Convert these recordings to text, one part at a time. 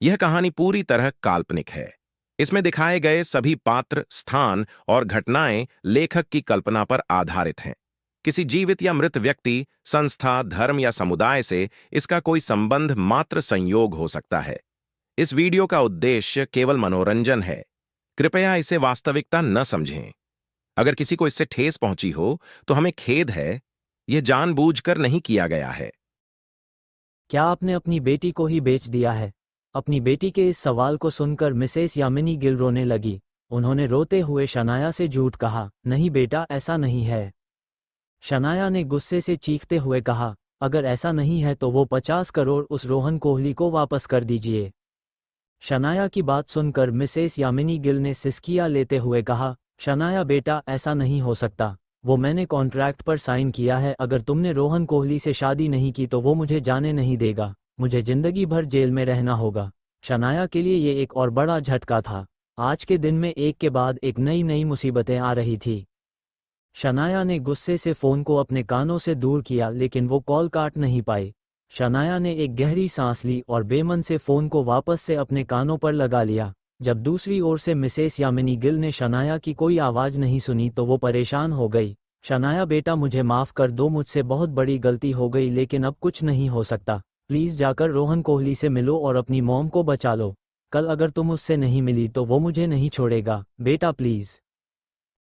यह कहानी पूरी तरह काल्पनिक है। इसमें दिखाए गए सभी पात्र, स्थान और घटनाएं लेखक की कल्पना पर आधारित हैं। किसी जीवित या मृत व्यक्ति, संस्था, धर्म या समुदाय से इसका कोई संबंध मात्र संयोग हो सकता है। इस वीडियो का उद्देश्य केवल मनोरंजन है। कृपया इसे वास्तविकता न समझें। अगर किसी को इससे ठेस पहुंची हो, तो हमें खेद है। यह जानबूझकर नहीं किया गया है। क्या आपने अपनी बेटी को ही बेच दिया है? अपनी बेटी के इस सवाल को सुनकर मिसेस यामिनी गिल रोने लगी। उन्होंने रोते हुए शनाया से झूठ कहा, नहीं बेटा, ऐसा नहीं है। शनाया ने गुस्से से चीखते हुए कहा, अगर ऐसा नहीं है तो वो 50 करोड़ उस रोहन कोहली को वापस कर दीजिए। शनाया की बात सुनकर मिसेस यामिनी गिल ने सिसकियां लेते हुए कहा, शनाया बेटा, ऐसा नहीं हो सकता। वो मैंने कॉन्ट्रैक्ट पर साइन किया है। अगर तुमने रोहन कोहली से शादी नहीं की तो वो मुझे जाने नहीं देगा। मुझे जिंदगी भर जेल में रहना होगा। शनाया के लिए ये एक और बड़ा झटका था। आज के दिन में एक के बाद एक नई नई मुसीबतें आ रही थी। शनाया ने गुस्से से फ़ोन को अपने कानों से दूर किया, लेकिन वो कॉल काट नहीं पाई। शनाया ने एक गहरी सांस ली और बेमन से फ़ोन को वापस से अपने कानों पर लगा लिया। जब दूसरी ओर से मिसेस यामिनी गिल ने शनाया की कोई आवाज़ नहीं सुनी तो वो परेशान हो गई। शनाया बेटा, मुझे माफ़ कर दो, मुझसे बहुत बड़ी गलती हो गई, लेकिन अब कुछ नहीं हो सकता। प्लीज़ जाकर रोहन कोहली से मिलो और अपनी मॉम को बचा लो। कल अगर तुम उससे नहीं मिली तो वो मुझे नहीं छोड़ेगा। बेटा प्लीज़।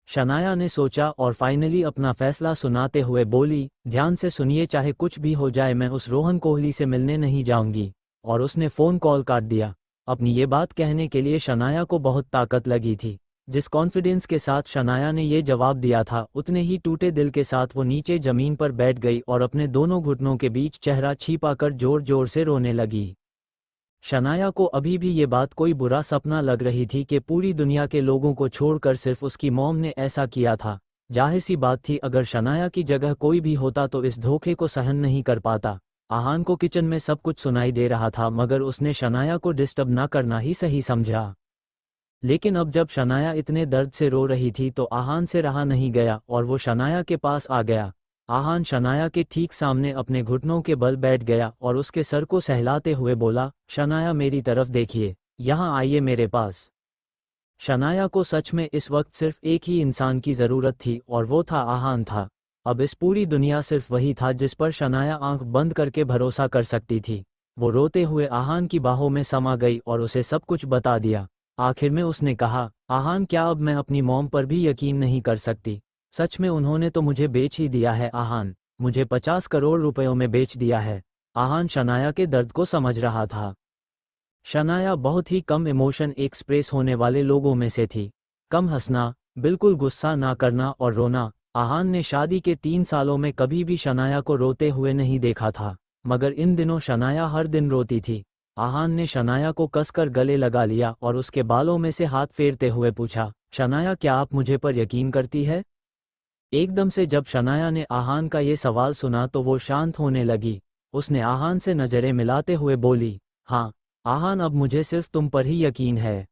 शनाया ने सोचा और फाइनली अपना फैसला सुनाते हुए बोली, ध्यान से सुनिए, चाहे कुछ भी हो जाए मैं उस रोहन कोहली से मिलने नहीं जाऊंगी। और उसने फ़ोन कॉल काट दिया। अपनी ये बात कहने के लिए शनाया को बहुत ताकत लगी थी। जिस कॉन्फिडेंस के साथ शनाया ने ये जवाब दिया था, उतने ही टूटे दिल के साथ वो नीचे ज़मीन पर बैठ गई और अपने दोनों घुटनों के बीच चेहरा छिपाकर जोर जोर से रोने लगी। शनाया को अभी भी ये बात कोई बुरा सपना लग रही थी कि पूरी दुनिया के लोगों को छोड़कर सिर्फ उसकी मॉम ने ऐसा किया था। जाहिर सी बात थी, अगर शनाया की जगह कोई भी होता तो इस धोखे को सहन नहीं कर पाता। आहान को किचन में सब कुछ सुनाई दे रहा था, मगर उसने शनाया को डिस्टर्ब ना करना ही सही समझा। लेकिन अब जब शनाया इतने दर्द से रो रही थी तो आहान से रहा नहीं गया और वो शनाया के पास आ गया। आहान शनाया के ठीक सामने अपने घुटनों के बल बैठ गया और उसके सर को सहलाते हुए बोला, शनाया मेरी तरफ देखिए, यहाँ आइए मेरे पास। शनाया को सच में इस वक्त सिर्फ एक ही इंसान की ज़रूरत थी और वो था आहान था। अब इस पूरी दुनिया सिर्फ वही था जिस पर शनाया आंख बंद करके भरोसा कर सकती थी। वो रोते हुए आहान की बाहों में समा गई और उसे सब कुछ बता दिया। आखिर में उसने कहा, आहान, क्या अब मैं अपनी मॉम पर भी यकीन नहीं कर सकती? सच में उन्होंने तो मुझे बेच ही दिया है आहान। मुझे 50 करोड़ रुपयों में बेच दिया है। आहान शनाया के दर्द को समझ रहा था। शनाया बहुत ही कम इमोशन एक्सप्रेस होने वाले लोगों में से थी। कम हंसना, बिल्कुल गुस्सा ना करना और रोना। आहान ने शादी के 3 सालों में कभी भी शनाया को रोते हुए नहीं देखा था, मगर इन दिनों शनाया हर दिन रोती थी। आहान ने शनाया को कसकर गले लगा लिया और उसके बालों में से हाथ फेरते हुए पूछा, शनाया, क्या आप मुझे पर यकीन करती है? एकदम से जब शनाया ने आहान का ये सवाल सुना तो वो शांत होने लगी। उसने आहान से नज़रें मिलाते हुए बोली, हाँ आहान, अब मुझे सिर्फ तुम पर ही यकीन है।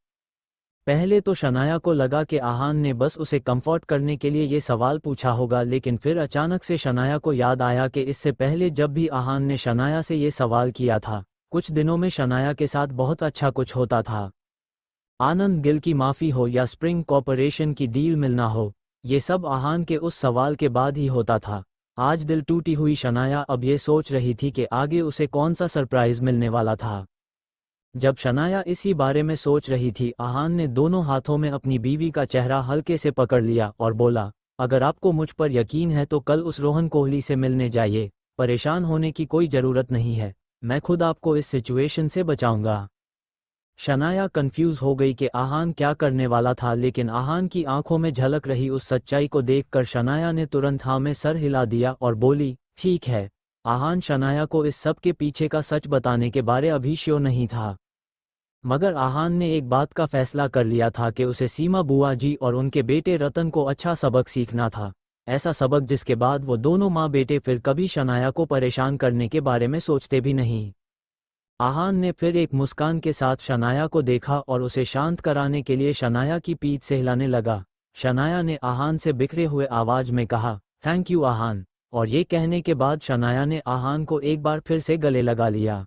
पहले तो शनाया को लगा कि आहान ने बस उसे कंफर्ट करने के लिए ये सवाल पूछा होगा, लेकिन फिर अचानक से शनाया को याद आया कि इससे पहले जब भी आहान ने शनाया से ये सवाल किया था, कुछ दिनों में शनाया के साथ बहुत अच्छा कुछ होता था। आनंद गिल की माफ़ी हो या स्प्रिंग कॉर्पोरेशन की डील मिलना हो, ये सब आहान के उस सवाल के बाद ही होता था। आज दिल टूटी हुई शनाया अब ये सोच रही थी कि आगे उसे कौन सा सरप्राइज़ मिलने वाला था। जब शनाया इसी बारे में सोच रही थी, आहान ने दोनों हाथों में अपनी बीवी का चेहरा हल्के से पकड़ लिया और बोला, अगर आपको मुझ पर यकीन है तो कल उस रोहन कोहली से मिलने जाइए। परेशान होने की कोई ज़रूरत नहीं है। मैं खुद आपको इस सिचुएशन से बचाऊंगा। शनाया कंफ्यूज हो गई कि आहान क्या करने वाला था, लेकिन आहान की आंखों में झलक रही उस सच्चाई को देखकर शनाया ने तुरंत हाँ में सर हिला दिया और बोली, ठीक है। आहान शनाया को इस सब के पीछे का सच बताने के बारे अभी श्योर नहीं था, मगर आहान ने एक बात का फैसला कर लिया था कि उसे सीमा बुआ जी और उनके बेटे रतन को अच्छा सबक सीखना था। ऐसा सबक जिसके बाद वो दोनों माँ बेटे फिर कभी शनाया को परेशान करने के बारे में सोचते भी नहीं। आहान ने फिर एक मुस्कान के साथ शनाया को देखा और उसे शांत कराने के लिए शनाया की पीठ से हिलाने लगा। शनाया ने आहान से बिखरे हुए आवाज में कहा, थैंक यू आहान। और ये कहने के बाद शनाया ने आहान को एक बार फिर से गले लगा लिया।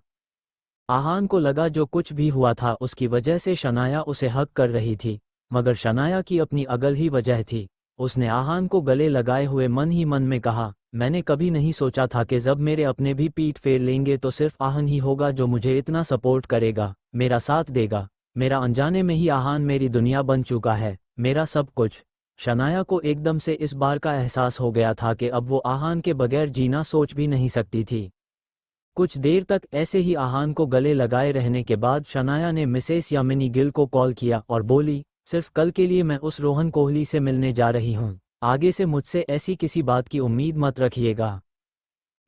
आहान को लगा जो कुछ भी हुआ था उसकी वजह से शनाया उसे हक कर रही थी, मगर शनाया की अपनी अगल ही वजह थी। उसने आहान को गले लगाए हुए मन ही मन में कहा, मैंने कभी नहीं सोचा था कि जब मेरे अपने भी पीठ फेर लेंगे तो सिर्फ आहान ही होगा जो मुझे इतना सपोर्ट करेगा, मेरा साथ देगा। मेरा अनजाने में ही आहान मेरी दुनिया बन चुका है, मेरा सब कुछ। शनाया को एकदम से इस बार का एहसास हो गया था कि अब वो आहान के बगैर जीना सोच भी नहीं सकती थी। कुछ देर तक ऐसे ही आहान को गले लगाए रहने के बाद शनाया ने मिसेस यामिनी गिल को कॉल किया और बोली, सिर्फ कल के लिए मैं उस रोहन कोहली से मिलने जा रही हूँ, आगे से मुझसे ऐसी किसी बात की उम्मीद मत रखिएगा।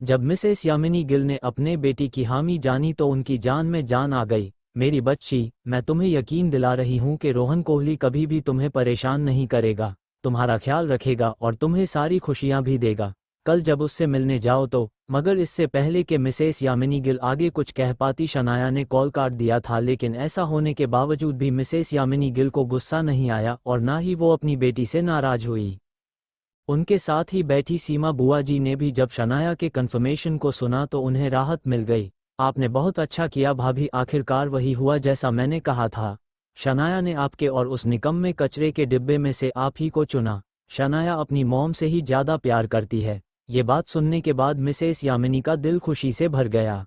जब मिसेस यामिनी गिल ने अपने बेटी की हामी जानी तो उनकी जान में जान आ गई। मेरी बच्ची, मैं तुम्हें यकीन दिला रही हूँ कि रोहन कोहली कभी भी तुम्हें परेशान नहीं करेगा, तुम्हारा ख्याल रखेगा और तुम्हें सारी खुशियाँ भी देगा। कल जब उससे मिलने जाओ तो। मगर इससे पहले कि मिसेस यामिनी गिल आगे कुछ कह पाती शनाया ने कॉल काट दिया था, लेकिन ऐसा होने के बावजूद भी मिसेस यामिनी गिल को गुस्सा नहीं आया और ना ही वो अपनी बेटी से नाराज हुई। उनके साथ ही बैठी सीमा बुआ जी ने भी जब शनाया के कन्फर्मेशन को सुना तो उन्हें राहत मिल गई। आपने बहुत अच्छा किया भाभी, आखिरकार वही हुआ जैसा मैंने कहा था। शनाया ने आपके और उस निकम्मे कचरे के डिब्बे में से आप ही को चुना। शनाया अपनी मॉम से ही ज़्यादा प्यार करती है। ये बात सुनने के बाद मिसेस यामिनी का दिल खुशी से भर गया।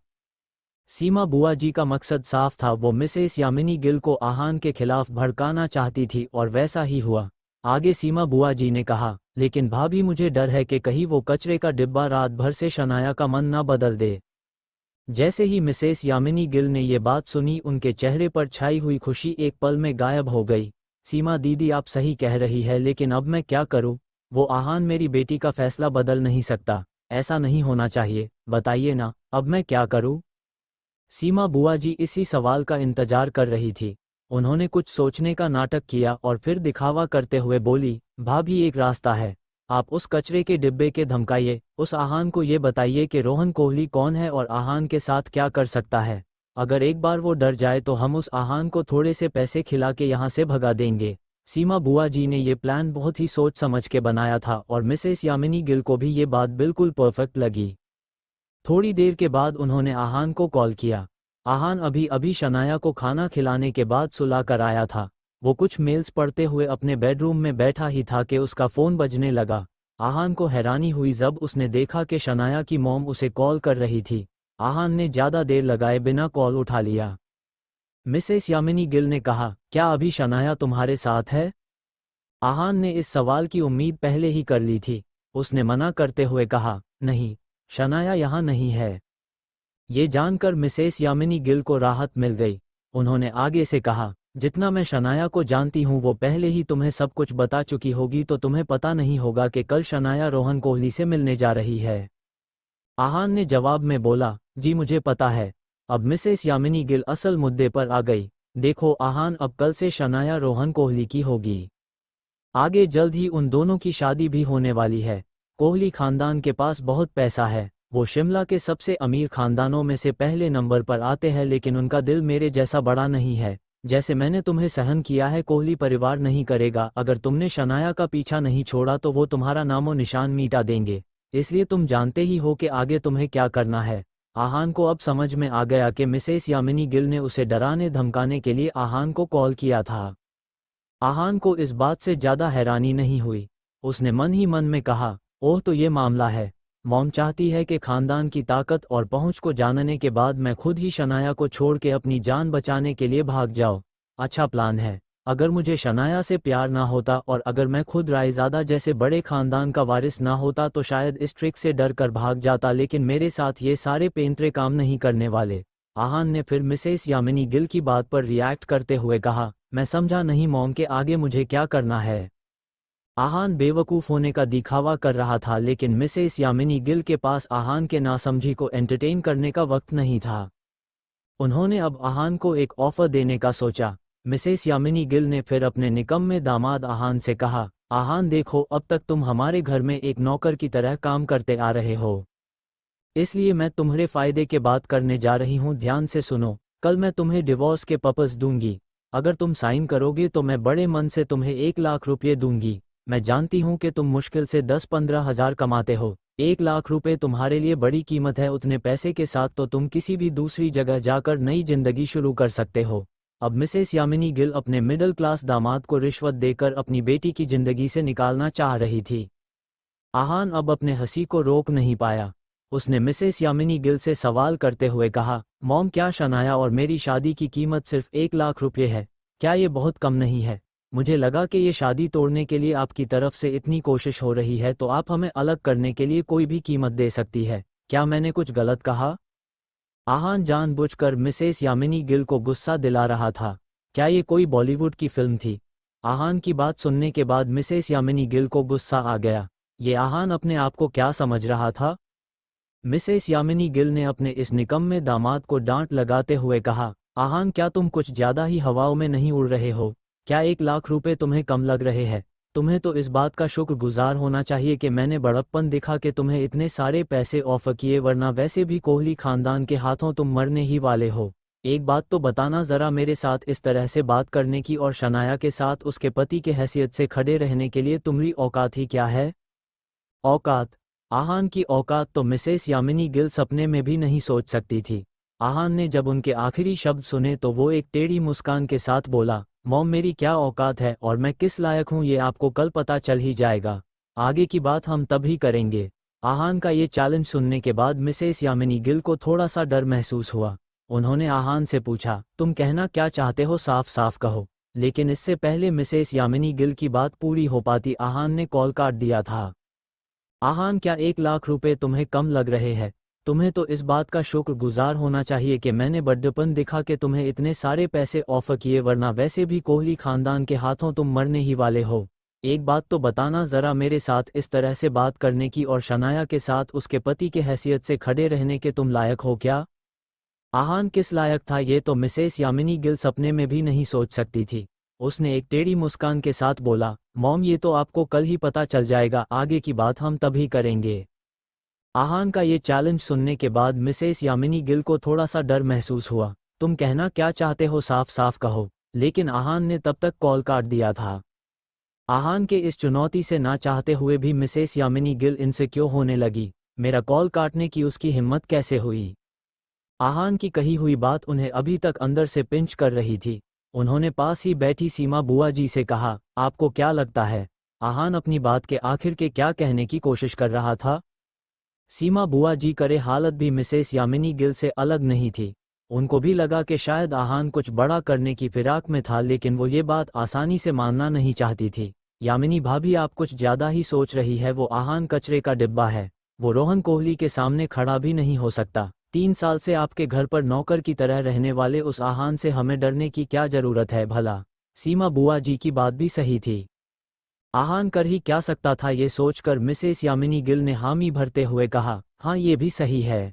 सीमा बुआ जी का मकसद साफ था, वो मिसेस यामिनी गिल को आहान के खिलाफ भड़काना चाहती थी और वैसा ही हुआ। आगे सीमा बुआ जी ने कहा, लेकिन भाभी मुझे डर है कि कहीं वो कचरे का डिब्बा रात भर से शनाया का मन ना बदल दे। जैसे ही मिसेस यामिनी गिल ने ये बात सुनी उनके चेहरे पर छाई हुई खुशी एक पल में गायब हो गई। सीमा दीदी आप सही कह रही है, लेकिन अब मैं क्या करूं? वो आहान मेरी बेटी का फैसला बदल नहीं सकता, ऐसा नहीं होना चाहिए, बताइए ना अब मैं क्या करूं? सीमा बुआ जी इसी सवाल का इंतजार कर रही थी। उन्होंने कुछ सोचने का नाटक किया और फिर दिखावा करते हुए बोली, भाभी एक रास्ता है। आप उस कचरे के डिब्बे के धमकाइए, उस आहान को ये बताइए कि रोहन कोहली कौन है और आहान के साथ क्या कर सकता है। अगर एक बार वो डर जाए तो हम उस आहान को थोड़े से पैसे खिला के यहाँ से भगा देंगे। सीमा बुआ जी ने ये प्लान बहुत ही सोच समझ के बनाया था और मिसेस यामिनी गिल को भी ये बात बिल्कुल परफेक्ट लगी। थोड़ी देर के बाद उन्होंने आहान को कॉल किया। आहान अभी अभी शनाया को खाना खिलाने के बाद सुला कर आया था। वो कुछ मेल्स पढ़ते हुए अपने बेडरूम में बैठा ही था कि उसका फ़ोन बजने लगा। आहान को हैरानी हुई जब उसने देखा कि शनाया की मॉम उसे कॉल कर रही थी। आहान ने ज़्यादा देर लगाए बिना कॉल उठा लिया। मिसेस यामिनी गिल ने कहा, क्या अभी शनाया तुम्हारे साथ है? आहान ने इस सवाल की उम्मीद पहले ही कर ली थी। उसने मना करते हुए कहा, नहीं, शनाया यहाँ नहीं है। ये जानकर मिसेस यामिनी गिल को राहत मिल गई। उन्होंने आगे से कहा, जितना मैं शनाया को जानती हूँ वो पहले ही तुम्हें सब कुछ बता चुकी होगी, तो तुम्हें पता नहीं होगा कि कल शनाया रोहन कोहली से मिलने जा रही है। आहान ने जवाब में बोला, जी मुझे पता है। अब मिसेस यामिनी गिल असल मुद्दे पर आ गई। देखो आहान, अब कल से शनाया रोहन कोहली की होगी। आगे जल्द ही उन दोनों की शादी भी होने वाली है। कोहली खानदान के पास बहुत पैसा है, वो शिमला के सबसे अमीर खानदानों में से पहले नंबर पर आते हैं, लेकिन उनका दिल मेरे जैसा बड़ा नहीं है। जैसे मैंने तुम्हें सहन किया है कोहली परिवार नहीं करेगा। अगर तुमने शनाया का पीछा नहीं छोड़ा तो वो तुम्हारा नामो निशान मिटा देंगे। इसलिए तुम जानते ही हो कि आगे तुम्हें क्या करना है। आहान को अब समझ में आ गया कि मिसेस यामिनी गिल ने उसे डराने धमकाने के लिए आहान को कॉल किया था। आहान को इस बात से ज़्यादा हैरानी नहीं हुई। उसने मन ही मन में कहा, ओह तो ये मामला है। मॉम चाहती है कि खानदान की ताकत और पहुंच को जानने के बाद मैं खुद ही शनाया को छोड़ के अपनी जान बचाने के लिए भाग जाऊं। अच्छा प्लान है। अगर मुझे शनाया से प्यार ना होता और अगर मैं खुद रायज़ादा जैसे बड़े खानदान का वारिस ना होता तो शायद इस ट्रिक से डर कर भाग जाता, लेकिन मेरे साथ ये सारे पेंतरे काम नहीं करने वाले। आहान ने फिर मिसेस यामिनी गिल की बात पर रिएक्ट करते हुए कहा, मैं समझा नहीं मॉम के आगे मुझे क्या करना है। आहान बेवकूफ़ होने का दिखावा कर रहा था, लेकिन मिसेस यामिनी गिल के पास आहान के नासमझी को एंटरटेन करने का वक्त नहीं था। उन्होंने अब आहान को एक ऑफ़र देने का सोचा। मिसेस यामिनी गिल ने फिर अपने निकम्मे दामाद आहान से कहा, आहान देखो, अब तक तुम हमारे घर में एक नौकर की तरह काम करते आ रहे हो, इसलिए मैं तुम्हारे फ़ायदे के बात करने जा रही हूँ, ध्यान से सुनो। कल मैं तुम्हें डिवोर्स के पेपर्स दूंगी। अगर तुम साइन करोगे तो मैं बड़े मन से तुम्हें 1 लाख रुपये दूंगी। मैं जानती हूँ कि तुम मुश्किल से 10-15 हज़ार कमाते हो। 1 लाख रुपए तुम्हारे लिए बड़ी कीमत है। उतने पैसे के साथ तो तुम किसी भी दूसरी जगह जाकर नई जिंदगी शुरू कर सकते हो। अब मिसेस यामिनी गिल अपने मिडिल क्लास दामाद को रिश्वत देकर अपनी बेटी की जिंदगी से निकालना चाह रही थी। आहान अब अपने हंसी को रोक नहीं पाया। उसने मिसेस यामिनी गिल से सवाल करते हुए कहा, मॉम, क्या शनाया और मेरी शादी की कीमत सिर्फ 1 लाख रुपये है? क्या ये बहुत कम नहीं है? मुझे लगा कि ये शादी तोड़ने के लिए आपकी तरफ से इतनी कोशिश हो रही है तो आप हमें अलग करने के लिए कोई भी कीमत दे सकती है। क्या मैंने कुछ गलत कहा? आहान जानबूझकर मिसेस यामिनी गिल को गुस्सा दिला रहा था। क्या ये कोई बॉलीवुड की फिल्म थी? आहान की बात सुनने के बाद मिसेस यामिनी गिल को गुस्सा आ गया। ये आहान अपने आप को क्या समझ रहा था? मिसेस यामिनी गिल ने अपने इस निकम्मे दामाद को डांट लगाते हुए कहा, आहान, क्या तुम कुछ ज्यादा ही हवाओं में नहीं उड़ रहे हो? क्या 1 लाख रुपए तुम्हें कम लग रहे हैं? तुम्हें तो इस बात का शुक्रगुजार होना चाहिए कि मैंने बड़प्पन दिखा के तुम्हें इतने सारे पैसे ऑफर किए, वरना वैसे भी कोहली खानदान के हाथों तुम मरने ही वाले हो। एक बात तो बताना जरा, मेरे साथ इस तरह से बात करने की और शनाया के साथ उसके पति के हैसियत से खड़े रहने के लिए तुम्हारी औकात ही क्या है? औकात? आहान की औकात तो मिसेस यामिनी गिल सपने में भी नहीं सोच सकती थी। आहान ने जब उनके आखिरी शब्द सुने तो वो एक टेढ़ी मुस्कान के साथ बोला, मॉम, मेरी क्या औकात है और मैं किस लायक हूँ ये आपको कल पता चल ही जाएगा। आगे की बात हम तब ही करेंगे। आहान का ये चैलेंज सुनने के बाद मिसेस यामिनी गिल को थोड़ा सा डर महसूस हुआ। उन्होंने आहान से पूछा, तुम कहना क्या चाहते हो, साफ साफ कहो। लेकिन इससे पहले मिसेस यामिनी गिल की बात पूरी हो पाती आहान ने कॉल काट दिया था। आहान, क्या 1 लाख रुपए तुम्हें कम लग रहे हैं? तुम्हें तो इस बात का शुक्रगुजार होना चाहिए कि मैंने बड्डेपन दिखा के तुम्हें इतने सारे पैसे ऑफर किए, वरना वैसे भी कोहली खानदान के हाथों तुम मरने ही वाले हो। एक बात तो बताना जरा, मेरे साथ इस तरह से बात करने की और शनाया के साथ उसके पति के हैसियत से खड़े रहने के तुम लायक हो क्या? आहान किस लायक था ये तो मिसेस यामिनी गिल सपने में भी नहीं सोच सकती थी। उसने एक टेढ़ी मुस्कान के साथ बोला, मॉम, ये तो आपको कल ही पता चल जाएगा, आगे की बात हम तभी करेंगे। आहान का ये चैलेंज सुनने के बाद मिसेस यामिनी गिल को थोड़ा सा डर महसूस हुआ। तुम कहना क्या चाहते हो, साफ साफ कहो। लेकिन आहान ने तब तक कॉल काट दिया था। आहान के इस चुनौती से ना चाहते हुए भी मिसेस यामिनी गिल इनसिक्योर होने लगी। मेरा कॉल काटने की उसकी हिम्मत कैसे हुई? आहान की कही हुई बात उन्हें अभी तक अंदर से पिंच कर रही थी। उन्होंने पास ही बैठी सीमा बुआ जी से कहा, आपको क्या लगता है आहान अपनी बात के आखिर के क्या कहने की कोशिश कर रहा था? सीमा बुआ जी करे हालत भी मिसेस यामिनी गिल से अलग नहीं थी। उनको भी लगा कि शायद आहान कुछ बड़ा करने की फिराक में था, लेकिन वो ये बात आसानी से मानना नहीं चाहती थी। यामिनी भाभी, आप कुछ ज्यादा ही सोच रही है। वो आहान कचरे का डिब्बा है। वो रोहन कोहली के सामने खड़ा भी नहीं हो सकता। 3 साल से आपके घर पर नौकर की तरह रहने वाले उस आहान से हमें डरने की क्या जरूरत है भला? सीमा बुआ जी की बात भी सही थी। आहान कर ही क्या सकता था, ये सोचकर मिसेस यामिनी गिल ने हामी भरते हुए कहा, हाँ ये भी सही है।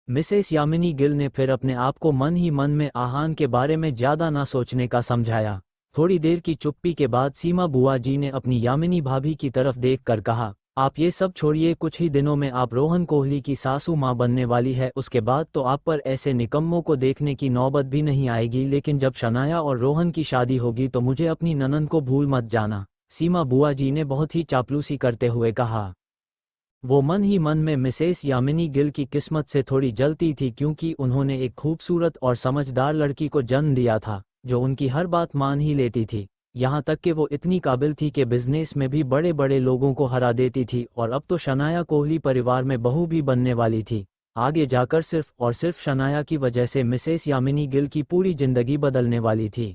मिसेस यामिनी गिल ने फिर अपने आप को मन ही मन में आहान के बारे में ज्यादा ना सोचने का समझाया। थोड़ी देर की चुप्पी के बाद सीमा बुआ जी ने अपनी यामिनी भाभी की तरफ देखकर कहा, आप ये सब छोड़िए, कुछ ही दिनों में आप रोहन कोहली की सासू माँ बनने वाली है। उसके बाद तो आप पर ऐसे निकम्मों को देखने की नौबत भी नहीं आएगी। लेकिन जब शनाया और रोहन की शादी होगी तो मुझे अपनी ननद को भूल मत जाना, सीमा बुआ जी ने बहुत ही चापलूसी करते हुए कहा। वो मन ही मन में मिसेस यामिनी गिल की किस्मत से थोड़ी जलती थी, क्योंकि उन्होंने एक खूबसूरत और समझदार लड़की को जन्म दिया था जो उनकी हर बात मान ही लेती थी। यहाँ तक कि वो इतनी काबिल थी कि बिजनेस में भी बड़े बड़े लोगों को हरा देती थी। और अब तो शनाया कोहली परिवार में बहू भी बनने वाली थी। आगे जाकर सिर्फ और सिर्फ शनाया की वजह से मिसेस यामिनी गिल की पूरी जिंदगी बदलने वाली थी।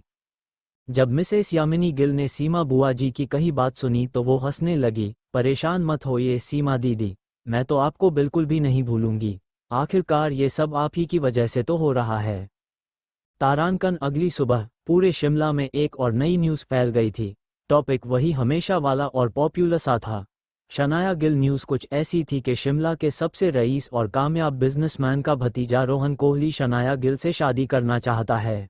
जब मिसेस यामिनी गिल ने सीमा बुआ जी की कही बात सुनी तो वो हंसने लगी। परेशान मत होइए सीमा दीदी, मैं तो आपको बिल्कुल भी नहीं भूलूंगी। आखिरकार ये सब आप ही की वजह से तो हो रहा है। तारांकन अगली सुबह पूरे शिमला में एक और नई न्यूज़ फैल गई थी। टॉपिक वही हमेशा वाला और पॉपुलर सा था। शनाया गिल न्यूज़ कुछ ऐसी थी कि शिमला के सबसे रईस और कामयाब बिजनेसमैन का भतीजा रोहन कोहली शनाया गिल से शादी करना चाहता है।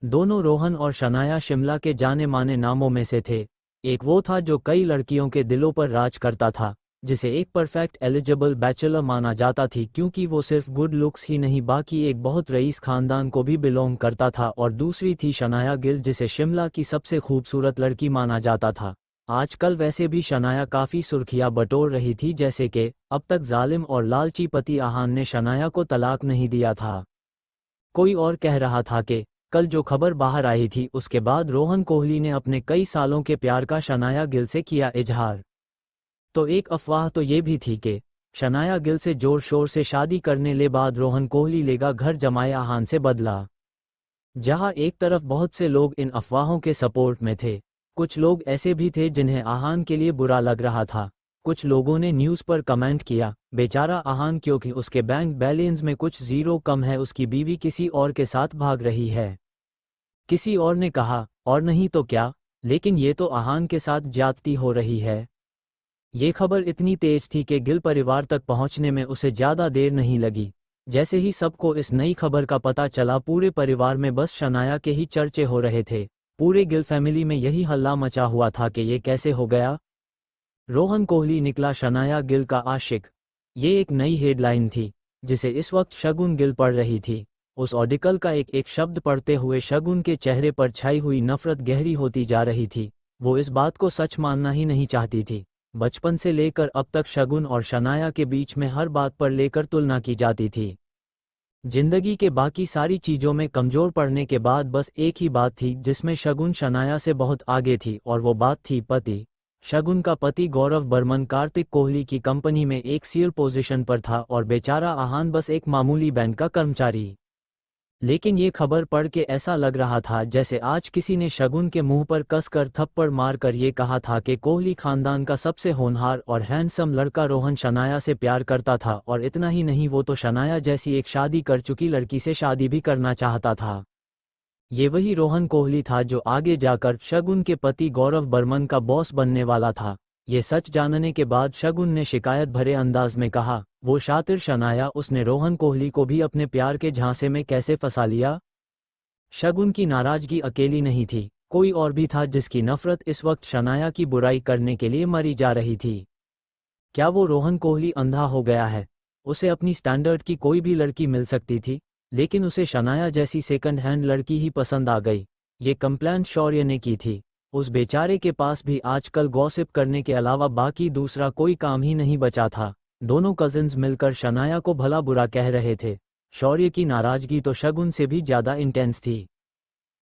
दोनों रोहन और शनाया शिमला के जाने माने नामों में से थे। एक वो था जो कई लड़कियों के दिलों पर राज करता था, जिसे एक परफेक्ट एलिजिबल बैचलर माना जाता थी, क्योंकि वो सिर्फ गुड लुक्स ही नहीं बाकी एक बहुत रईस खानदान को भी बिलोंग करता था। और दूसरी थी शनाया गिल, जिसे शिमला की सबसे खूबसूरत लड़की माना जाता था। आजकल वैसे भी शनाया काफ़ी सुर्खियां बटोर रही थी, जैसे कि अब तक जालिम और लालची पति आहान ने शनाया को तलाक नहीं दिया था। कोई और कह रहा था कि कल जो खबर बाहर आई थी उसके बाद रोहन कोहली ने अपने कई सालों के प्यार का शनाया गिल से किया इजहार। तो एक अफवाह तो ये भी थी कि शनाया गिल से जोर शोर से शादी करने ले बाद रोहन कोहली लेगा घर जमाए आहान से बदला। जहां एक तरफ बहुत से लोग इन अफवाहों के सपोर्ट में थे, कुछ लोग ऐसे भी थे जिन्हें आहान के लिए बुरा लग रहा था। कुछ लोगों ने न्यूज़ पर कमेंट किया, बेचारा आहान, क्योंकि उसके बैंक बैलेंस में कुछ जीरो कम है, उसकी बीवी किसी और के साथ भाग रही है। किसी और ने कहा, और नहीं तो क्या, लेकिन ये तो आहान के साथ ज्यादती हो रही है। ये खबर इतनी तेज थी कि गिल परिवार तक पहुंचने में उसे ज्यादा देर नहीं लगी। जैसे ही सबको इस नई खबर का पता चला, पूरे परिवार में बस शनाया के ही चर्चे हो रहे थे। पूरे गिल फैमिली में यही हल्ला मचा हुआ था कि ये कैसे हो गया। रोहन कोहली निकला शनाया गिल का आशिक। ये एक नई हेडलाइन थी जिसे इस वक्त शगुन गिल पढ़ रही थी। उस आर्टिकल का एक एक शब्द पढ़ते हुए शगुन के चेहरे पर छाई हुई नफरत गहरी होती जा रही थी। वो इस बात को सच मानना ही नहीं चाहती थी। बचपन से लेकर अब तक शगुन और शनाया के बीच में हर बात पर लेकर तुलना की जाती थी। जिंदगी के बाकी सारी चीजों में कमजोर पड़ने के बाद बस एक ही बात थी जिसमें शगुन शनाया से बहुत आगे थी, और वो बात थी पति। शगुन का पति गौरव बर्मन कार्तिक कोहली की कंपनी में एक सीईओ पोजीशन पर था और बेचारा आहान बस एक मामूली बैंक का कर्मचारी। लेकिन ये खबर पढ़ के ऐसा लग रहा था जैसे आज किसी ने शगुन के मुंह पर कसकर थप्पड़ मारकर ये कहा था कि कोहली खानदान का सबसे होनहार और हैंडसम लड़का रोहन शनाया से प्यार करता था, और इतना ही नहीं, वो तो शनाया जैसी एक शादी कर चुकी लड़की से शादी भी करना चाहता था। ये वही रोहन कोहली था जो आगे जाकर शगुन के पति गौरव बर्मन का बॉस बनने वाला था। ये सच जानने के बाद शगुन ने शिकायत भरे अंदाज में कहा, वो शातिर शनाया, उसने रोहन कोहली को भी अपने प्यार के झांसे में कैसे फंसा लिया। शगुन की नाराजगी अकेली नहीं थी, कोई और भी था जिसकी नफरत इस वक्त शनाया की बुराई करने के लिए मरी जा रही थी। क्या वो रोहन कोहली अंधा हो गया है? उसे अपनी स्टैंडर्ड की कोई भी लड़की मिल सकती थी, लेकिन उसे शनाया जैसी सेकंड हैंड लड़की ही पसंद आ गई। ये कंप्लेंट शौर्य ने की थी। उस बेचारे के पास भी आजकल गॉसिप करने के अलावा बाकी दूसरा कोई काम ही नहीं बचा था। दोनों कजिन्स मिलकर शनाया को भला बुरा कह रहे थे। शौर्य की नाराजगी तो शगुन से भी ज्यादा इंटेंस थी,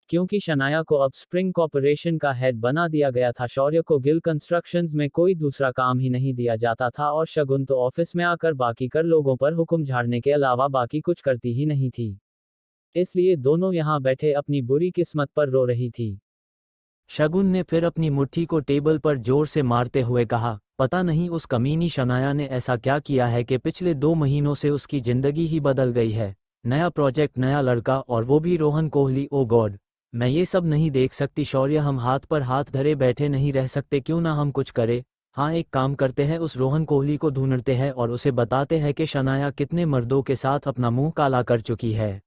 क्योंकि शनाया को अब स्प्रिंग कॉर्पोरेशन का हेड बना दिया गया था। शौर्य को गिल कंस्ट्रक्शंस में कोई दूसरा काम ही नहीं दिया जाता था, और शगुन तो ऑफिस में आकर बाकी कर लोगों पर हुक्म झाड़ने के अलावा बाकी कुछ करती ही नहीं थी। इसलिए दोनों यहाँ बैठे अपनी बुरी किस्मत पर रो रही थी। शगुन ने फिर अपनी मुट्ठी को टेबल पर जोर से मारते हुए कहा, पता नहीं उस कमीनी शनाया ने ऐसा क्या किया है कि पिछले 2 महीनों से उसकी जिंदगी ही बदल गई है। नया प्रोजेक्ट, नया लड़का, और वो भी रोहन कोहली। ओ गॉड, मैं ये सब नहीं देख सकती। शौर्य, हम हाथ पर हाथ धरे बैठे नहीं रह सकते, क्यों ना हम कुछ करें। हाँ, एक काम करते हैं, उस रोहन कोहली को ढूंढते हैं और उसे बताते हैं कि शनाया कितने मर्दों के साथ अपना मुंह काला कर चुकी है।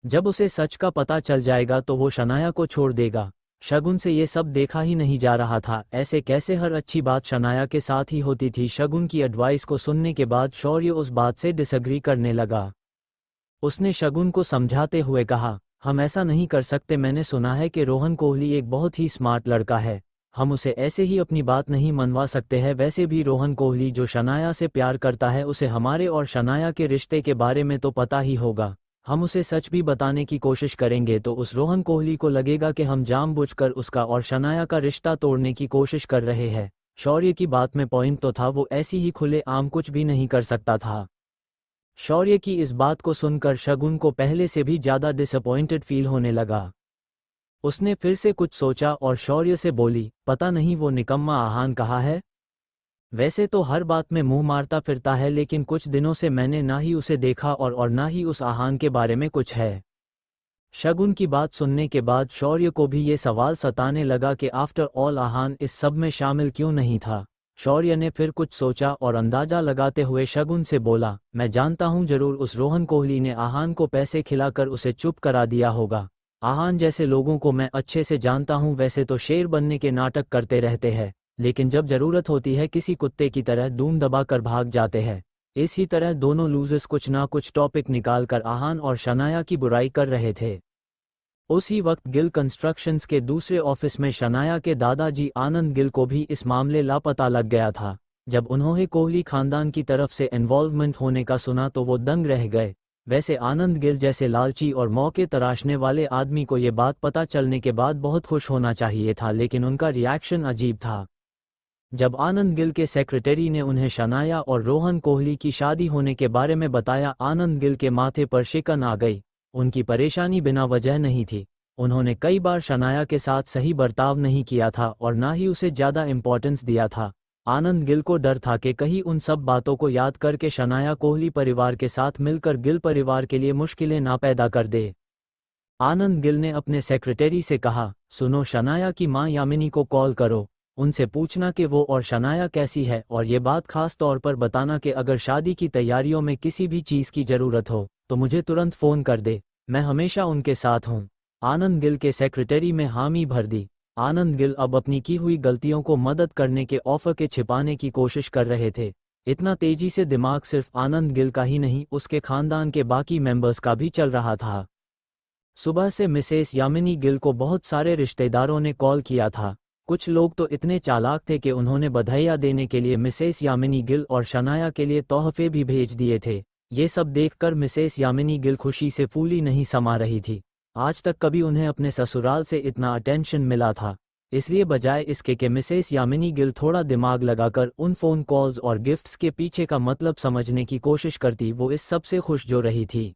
जब उसे सच का पता चल जाएगा तो वो शनाया को छोड़ देगा। शगुन से ये सब देखा ही नहीं जा रहा था। ऐसे कैसे हर अच्छी बात शनाया के साथ ही होती थी। शगुन की एडवाइस को सुनने के बाद शौर्य उस बात से डिसएग्री करने लगा। उसने शगुन को समझाते हुए कहा, हम ऐसा नहीं कर सकते। मैंने सुना है कि रोहन कोहली एक बहुत ही स्मार्ट लड़का है, हम उसे ऐसे ही अपनी बात नहीं मनवा सकते हैं। वैसे भी रोहन कोहली जो शनाया से प्यार करता है, उसे हमारे और शनाया के रिश्ते के बारे में तो पता ही होगा। हम उसे सच भी बताने की कोशिश करेंगे तो उस रोहन कोहली को लगेगा कि हम जानबूझकर उसका और शनाया का रिश्ता तोड़ने की कोशिश कर रहे हैं। शौर्य की बात में पॉइंट तो था, वो ऐसी ही खुले आम कुछ भी नहीं कर सकता था। शौर्य की इस बात को सुनकर शगुन को पहले से भी ज्यादा डिसअपॉइंटेड फील होने लगा। उसने फिर से कुछ सोचा और शौर्य से बोली, पता नहीं वो निकम्मा आहान कहाँ है। वैसे तो हर बात में मुंह मारता फिरता है, लेकिन कुछ दिनों से मैंने ना ही उसे देखा और ना ही उस आहान के बारे में कुछ है। शगुन की बात सुनने के बाद शौर्य को भी ये सवाल सताने लगा कि आफ्टर ऑल आहान इस सब में शामिल क्यों नहीं था। शौर्य ने फिर कुछ सोचा और अंदाजा लगाते हुए शगुन से बोला, मैं जानता हूं, जरूर उस रोहन कोहली ने आहान को पैसे खिलाकर उसे चुप करा दिया होगा। आहान जैसे लोगों को मैं अच्छे से जानता हूं, वैसे तो शेर बनने के नाटक करते रहते हैं, लेकिन जब जरूरत होती है किसी कुत्ते की तरह दूम दबाकर भाग जाते हैं। इसी तरह दोनों लूजर्स कुछ ना कुछ टॉपिक निकालकर आहान और शनाया की बुराई कर रहे थे। उसी वक्त गिल कंस्ट्रक्शंस के दूसरे ऑफिस में शनाया के दादाजी आनंद गिल को भी इस मामले लापता लग गया था। जब उन्होंने कोहली खानदान की तरफ से इन्वॉल्वमेंट होने का सुना तो वो दंग रह गए। वैसे आनंद गिल जैसे लालची और मौके तराशने वाले आदमी को ये बात पता चलने के बाद बहुत खुश होना चाहिए था, लेकिन उनका रिएक्शन अजीब था। जब आनंद गिल के सेक्रेटरी ने उन्हें शनाया और रोहन कोहली की शादी होने के बारे में बताया, आनंद गिल के माथे पर शिकन आ गई। उनकी परेशानी बिना वजह नहीं थी। उन्होंने कई बार शनाया के साथ सही बर्ताव नहीं किया था और ना ही उसे ज़्यादा इम्पोर्टेंस दिया था। आनंद गिल को डर था कि कहीं उन सब बातों को याद करके शनाया कोहली परिवार के साथ मिलकर गिल परिवार के लिए मुश्किलें ना पैदा कर दे। आनंद गिल ने अपने सेक्रेटरी से कहा, सुनो, शनाया की मां यामिनी को कॉल करो। उनसे पूछना कि वो और शनाया कैसी है, और ये बात खास तौर पर बताना कि अगर शादी की तैयारियों में किसी भी चीज़ की ज़रूरत हो तो मुझे तुरंत फ़ोन कर दे, मैं हमेशा उनके साथ हूँ। आनंद गिल के सेक्रेटरी में हामी भर दी। आनंद गिल अब अपनी की हुई गलतियों को मदद करने के ऑफर के छिपाने की कोशिश कर रहे थे। इतना तेजी से दिमाग सिर्फ आनंद गिल का ही नहीं, उसके खानदान के बाकी मेंबर्स का भी चल रहा था। सुबह से मिसेस यामिनी गिल को बहुत सारे रिश्तेदारों ने कॉल किया था। कुछ लोग तो इतने चालाक थे कि उन्होंने बधाइयाँ देने के लिए मिसेस यामिनी गिल और शनाया के लिए तोहफे भी भेज दिए थे। ये सब देखकर मिसेस यामिनी गिल खुशी से फूली नहीं समा रही थी। आज तक कभी उन्हें अपने ससुराल से इतना अटेंशन मिला था। इसलिए बजाय इसके कि मिसेस यामिनी गिल थोड़ा दिमाग लगाकर उन फ़ोन कॉल्स और गिफ्ट्स के पीछे का मतलब समझने की कोशिश करती, वो इस सब से खुश जो रही थी।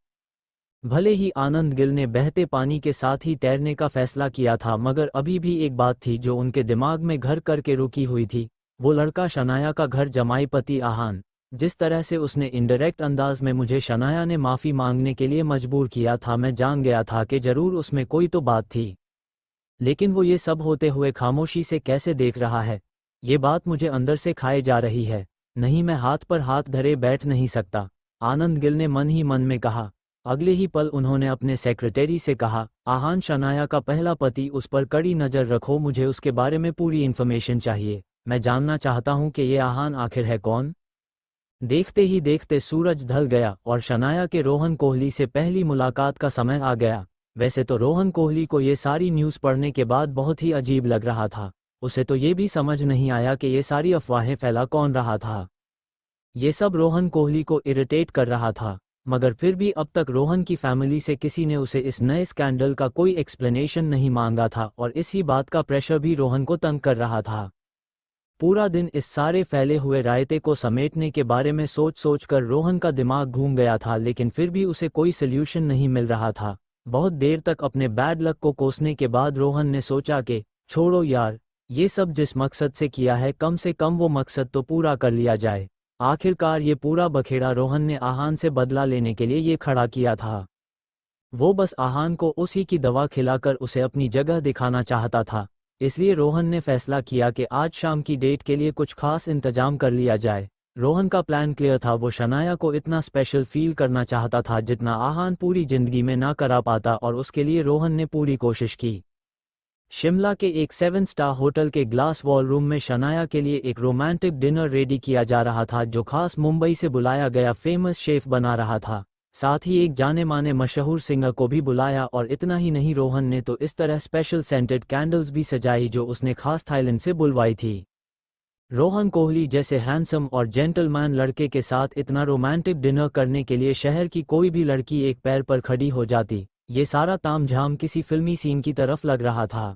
भले ही आनंद गिल ने बहते पानी के साथ ही तैरने का फैसला किया था, मगर अभी भी एक बात थी जो उनके दिमाग में घर करके रुकी हुई थी। वो लड़का शनाया का घर जमाई पति आहान। जिस तरह से उसने इनडायरेक्ट अंदाज में मुझे शनाया ने माफ़ी मांगने के लिए मजबूर किया था, मैं जान गया था कि ज़रूर उसमें कोई तो बात थी। लेकिन वो ये सब होते हुए खामोशी से कैसे देख रहा है, ये बात मुझे अंदर से खाए जा रही है। नहीं, मैं हाथ पर हाथ धरे बैठ नहीं सकता, आनंद गिल ने मन ही मन में कहा। अगले ही पल उन्होंने अपने सेक्रेटरी से कहा, आहान शनाया का पहला पति, उस पर कड़ी नज़र रखो, मुझे उसके बारे में पूरी इन्फॉर्मेशन चाहिए। मैं जानना चाहता हूँ कि ये आहान आखिर है कौन। देखते ही देखते सूरज ढल गया और शनाया के रोहन कोहली से पहली मुलाकात का समय आ गया। वैसे तो रोहन कोहली को ये सारी न्यूज़ पढ़ने के बाद बहुत ही अजीब लग रहा था। उसे तो ये भी समझ नहीं आया कि ये सारी अफवाहें फैला कौन रहा था। ये सब रोहन कोहली को इरिटेट कर रहा था, मगर फिर भी अब तक रोहन की फैमिली से किसी ने उसे इस नए स्कैंडल का कोई एक्सप्लेनेशन नहीं मांगा था, और इसी बात का प्रेशर भी रोहन को तंग कर रहा था। पूरा दिन इस सारे फैले हुए रायते को समेटने के बारे में सोच सोच कर रोहन का दिमाग घूम गया था, लेकिन फिर भी उसे कोई सल्यूशन नहीं मिल रहा था। बहुत देर तक अपने बैड लक को कोसने के बाद रोहन ने सोचा कि छोड़ो यार, ये सब जिस मकसद से किया है कम से कम वो मकसद तो पूरा कर लिया जाए। आखिरकार ये पूरा बखेड़ा रोहन ने आहान से बदला लेने के लिए ये खड़ा किया था। वो बस आहान को उसी की दवा खिलाकर उसे अपनी जगह दिखाना चाहता था। इसलिए रोहन ने फैसला किया कि आज शाम की डेट के लिए कुछ खास इंतजाम कर लिया जाए। रोहन का प्लान क्लियर था, वो शनाया को इतना स्पेशल फील करना चाहता था जितना आहान पूरी जिंदगी में ना करा पाता, और उसके लिए रोहन ने पूरी कोशिश की। शिमला के एक 7 स्टार होटल के ग्लास वॉल रूम में शनाया के लिए एक रोमांटिक डिनर रेडी किया जा रहा था, जो खास मुंबई से बुलाया गया फेमस शेफ बना रहा था। साथ ही एक जाने माने मशहूर सिंगर को भी बुलाया, और इतना ही नहीं, रोहन ने तो इस तरह स्पेशल सेंटेड कैंडल्स भी सजाई जो उसने खास थाईलैंड से बुलवाई थी। रोहन कोहली जैसे हैंडसम और जेंटलमैन लड़के के साथ इतना रोमांटिक डिनर करने के लिए शहर की कोई भी लड़की एक पैर पर खड़ी हो जाती। ये सारा तामझाम किसी फिल्मी सीन की तरफ लग रहा था।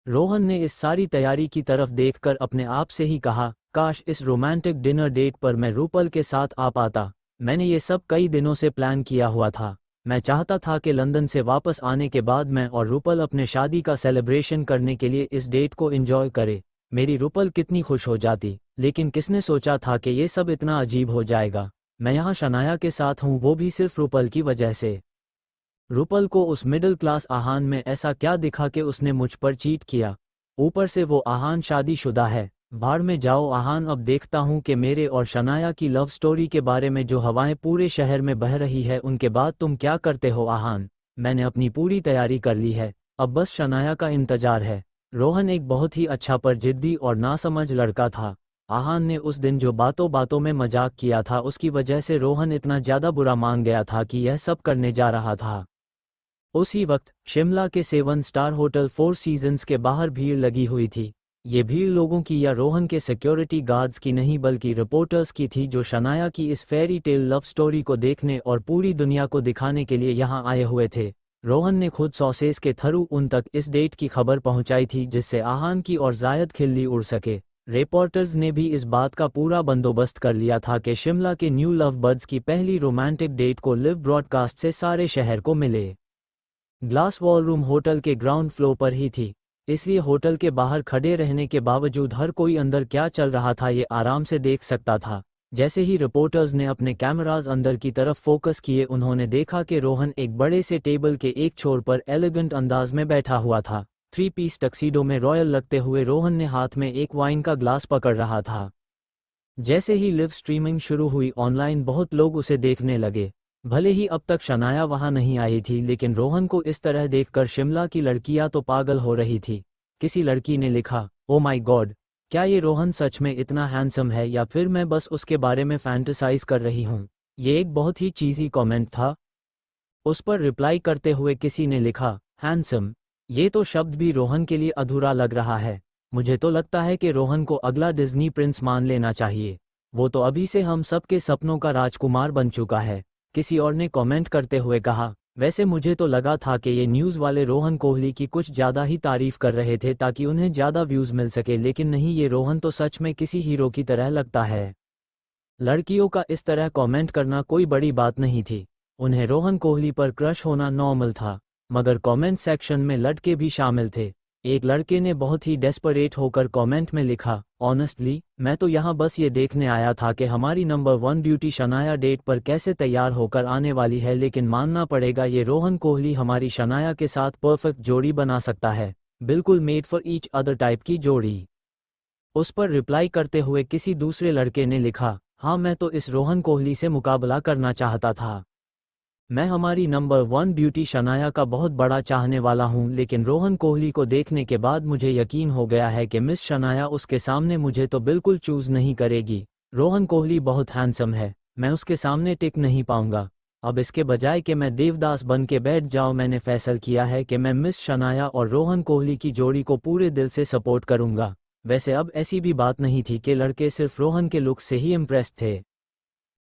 रोहन ने इस सारी तैयारी की तरफ देखकर अपने आप से ही कहा, काश इस रोमांटिक डिनर डेट पर मैं रूपल के साथ आ पाता। मैंने ये सब कई दिनों से प्लान किया हुआ था। मैं चाहता था कि लंदन से वापस आने के बाद मैं और रूपल अपने शादी का सेलिब्रेशन करने के लिए इस डेट को एंजॉय करे। मेरी रूपल कितनी खुश हो जाती। लेकिन किसने सोचा था कि ये सब इतना अजीब हो जाएगा। मैं यहाँ शनाया के साथ हूँ, वो भी सिर्फ रूपल की वजह से। रूपल को उस मिडिल क्लास आहान में ऐसा क्या दिखा कि उसने मुझ पर चीट किया। ऊपर से वो आहान शादीशुदा है। भाड़ में जाओ आहान, अब देखता हूँ कि मेरे और शनाया की लव स्टोरी के बारे में जो हवाएं पूरे शहर में बह रही है उनके बाद तुम क्या करते हो आहान। मैंने अपनी पूरी तैयारी कर ली है, अब बस शनाया का इंतजार है। रोहन एक बहुत ही अच्छा पर जिद्दी और नासमझ लड़का था। आहान ने उस दिन जो बातों बातों में मजाक किया था उसकी वजह से रोहन इतना ज़्यादा बुरा मान गया था कि यह सब करने जा रहा था। उसी वक्त शिमला के 7 स्टार होटल 4 सीजन्स के बाहर भीड़ लगी हुई थी। ये भीड़ लोगों की या रोहन के सिक्योरिटी गार्ड्स की नहीं बल्कि रिपोर्टर्स की थी, जो शनाया की इस फेरी टेल लव स्टोरी को देखने और पूरी दुनिया को दिखाने के लिए यहाँ आए हुए थे। रोहन ने खुद सॉसेस के थ्रू उन तक इस डेट की खबर पहुंचाई थी, जिससे आहान की और जायद खिल्ली उड़ सके। रिपोर्टर्स ने भी इस बात का पूरा बंदोबस्त कर लिया था कि शिमला के न्यू लव बर्ड्स की पहली रोमांटिक डेट को लिव ब्रॉडकास्ट से सारे शहर को मिले। ग्लास वॉल रूम होटल के ग्राउंड फ्लोर पर ही थी, इसलिए होटल के बाहर खड़े रहने के बावजूद हर कोई अंदर क्या चल रहा था ये आराम से देख सकता था। जैसे ही रिपोर्टर्स ने अपने कैमराज अंदर की तरफ फोकस किए, उन्होंने देखा कि रोहन एक बड़े से टेबल के एक छोर पर एलिगेंट अंदाज में बैठा हुआ था। 3 पीस टक्सीडो में रॉयल लगते हुए रोहन ने हाथ में एक वाइन का ग्लास पकड़ रहा था। जैसे ही लिव स्ट्रीमिंग शुरू हुई, ऑनलाइन बहुत लोग उसे देखने लगे। भले ही अब तक शनाया वहां नहीं आई थी, लेकिन रोहन को इस तरह देखकर शिमला की लड़कियां तो पागल हो रही थी। किसी लड़की ने लिखा, ओ माय गॉड, क्या ये रोहन सच में इतना हैंडसम है या फिर मैं बस उसके बारे में फैंटेसाइज कर रही हूँ। ये एक बहुत ही चीज़ी कमेंट था। उस पर रिप्लाई करते हुए किसी ने लिखा, हैंडसम, ये तो शब्द भी रोहन के लिए अधूरा लग रहा है। मुझे तो लगता है कि रोहन को अगला डिज्नी प्रिंस मान लेना चाहिए। वो तो अभी से हम सबके सपनों का राजकुमार बन चुका है। किसी और ने कमेंट करते हुए कहा, वैसे मुझे तो लगा था कि ये न्यूज़ वाले रोहन कोहली की कुछ ज़्यादा ही तारीफ कर रहे थे ताकि उन्हें ज़्यादा व्यूज़ मिल सके, लेकिन नहीं, ये रोहन तो सच में किसी हीरो की तरह लगता है। लड़कियों का इस तरह कमेंट करना कोई बड़ी बात नहीं थी। उन्हें रोहन कोहली पर क्रश होना नॉर्मल था, मगर कमेंट सेक्शन में लड़के भी शामिल थे। एक लड़के ने बहुत ही डेस्परेट होकर कमेंट में लिखा, ऑनेस्टली मैं तो यहाँ बस ये देखने आया था कि हमारी नंबर 1 ब्यूटी शनाया डेट पर कैसे तैयार होकर आने वाली है, लेकिन मानना पड़ेगा ये रोहन कोहली हमारी शनाया के साथ परफेक्ट जोड़ी बना सकता है। बिल्कुल made for each other type की जोड़ी। उस पर रिप्लाई करते हुए किसी दूसरे लड़के ने लिखा, हाँ मैं तो इस रोहन कोहली से मुकाबला करना चाहता था। मैं हमारी नंबर 1 ब्यूटी शनाया का बहुत बड़ा चाहने वाला हूं, लेकिन रोहन कोहली को देखने के बाद मुझे यकीन हो गया है कि मिस शनाया उसके सामने मुझे तो बिल्कुल चूज नहीं करेगी। रोहन कोहली बहुत हैंडसम है, मैं उसके सामने टिक नहीं पाऊंगा। अब इसके बजाय कि मैं देवदास बन के बैठ जाऊं, मैंने फैसल किया है कि मैं मिस शनाया और रोहन कोहली की जोड़ी को पूरे दिल से सपोर्ट करूंगा। वैसे अब ऐसी भी बात नहीं थी कि लड़के सिर्फ रोहन के लुक से ही इम्प्रेस थे।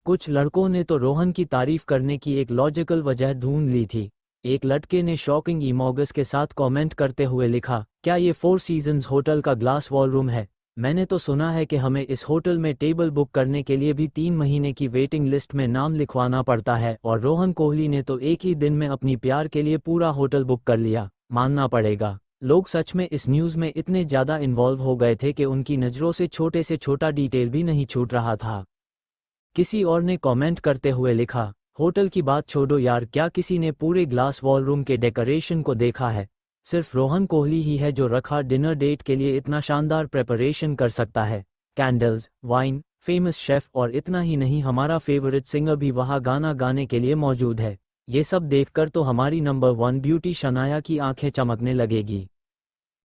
कुछ लड़कों ने तो रोहन की तारीफ करने की एक लॉजिकल वजह ढूंढ ली थी। एक लड़के ने शॉकिंग इमोगस के साथ कमेंट करते हुए लिखा, क्या ये 4 सीजन्स होटल का ग्लास वॉल रूम है? मैंने तो सुना है कि हमें इस होटल में टेबल बुक करने के लिए भी 3 महीने की वेटिंग लिस्ट में नाम लिखवाना पड़ता है, और रोहन कोहली ने तो एक ही दिन में अपनी प्यार के लिए पूरा होटल बुक कर लिया। मानना पड़ेगा, लोग सच में इस न्यूज़ में इतने ज़्यादा इन्वॉल्व हो गए थे कि उनकी नज़रों से छोटा डिटेल भी नहीं छूट रहा था। किसी और ने कमेंट करते हुए लिखा, होटल की बात छोड़ो यार, क्या किसी ने पूरे ग्लास वॉल रूम के डेकोरेशन को देखा है? सिर्फ रोहन कोहली ही है जो रखा डिनर डेट के लिए इतना शानदार प्रेपरेशन कर सकता है। कैंडल्स, वाइन, फेमस शेफ और इतना ही नहीं, हमारा फेवरेट सिंगर भी वहाँ गाना गाने के लिए मौजूद है। ये सब देखकर तो हमारी नंबर 1 ब्यूटी शनाया की आंखें चमकने लगेगी।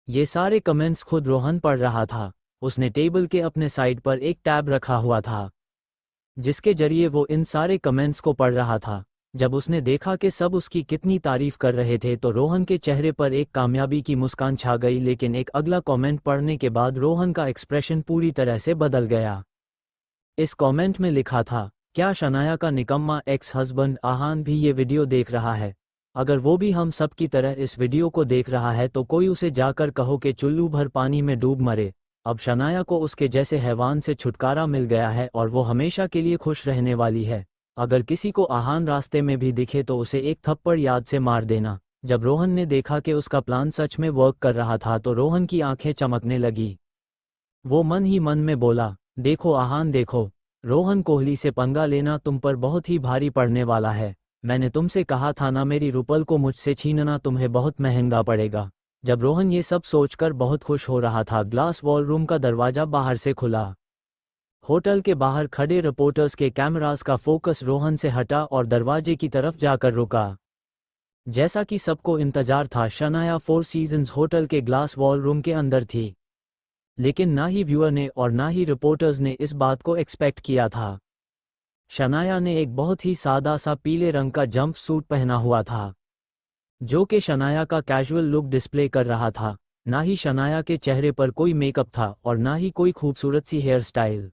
ये सारे कमेंट्स खुद रोहन पढ़ रहा था। उसने टेबल के अपने साइड पर एक टैब रखा हुआ था, जिसके जरिए वो इन सारे कमेंट्स को पढ़ रहा था। जब उसने देखा कि सब उसकी कितनी तारीफ कर रहे थे, तो रोहन के चेहरे पर एक कामयाबी की मुस्कान छा गई, लेकिन एक अगला कमेंट पढ़ने के बाद रोहन का एक्सप्रेशन पूरी तरह से बदल गया। इस कमेंट में लिखा था, क्या शनाया का निकम्मा एक्स हस्बैंड आहान भी ये वीडियो देख रहा है? अगर वो भी हम सब की तरह इस वीडियो को देख रहा है तो कोई उसे जाकर कहो कि चुल्लू भर पानी में डूब मरे। अब शनाया को उसके जैसे हैवान से छुटकारा मिल गया है और वो हमेशा के लिए खुश रहने वाली है। अगर किसी को आहान रास्ते में भी दिखे तो उसे एक थप्पड़ याद से मार देना। जब रोहन ने देखा कि उसका प्लान सच में वर्क कर रहा था तो रोहन की आंखें चमकने लगी। वो मन ही मन में बोला, देखो आहान देखो, रोहन कोहली से पंगा लेना तुम पर बहुत ही भारी पड़ने वाला है। मैंने तुमसे कहा था ना, मेरी रुपल को मुझसे छीनना तुम्हें बहुत महंगा पड़ेगा। जब रोहन ये सब सोचकर बहुत खुश हो रहा था, ग्लास वॉल रूम का दरवाजा बाहर से खुला। होटल के बाहर खड़े रिपोर्टर्स के कैमरास का फोकस रोहन से हटा और दरवाजे की तरफ जाकर रुका। जैसा कि सबको इंतजार था, शनाया 4 सीजन्स होटल के ग्लास वॉल रूम के अंदर थी। लेकिन ना ही व्यूअर ने और ना ही रिपोर्टर्स ने इस बात को एक्सपेक्ट किया था। शनाया ने एक बहुत ही सादा सा पीले रंग का जंप सूट पहना हुआ था। जो कि शनाया का कैजुअल लुक डिस्प्ले कर रहा था। ना ही शनाया के चेहरे पर कोई मेकअप था और ना ही कोई खूबसूरत सी हेयर स्टाइल।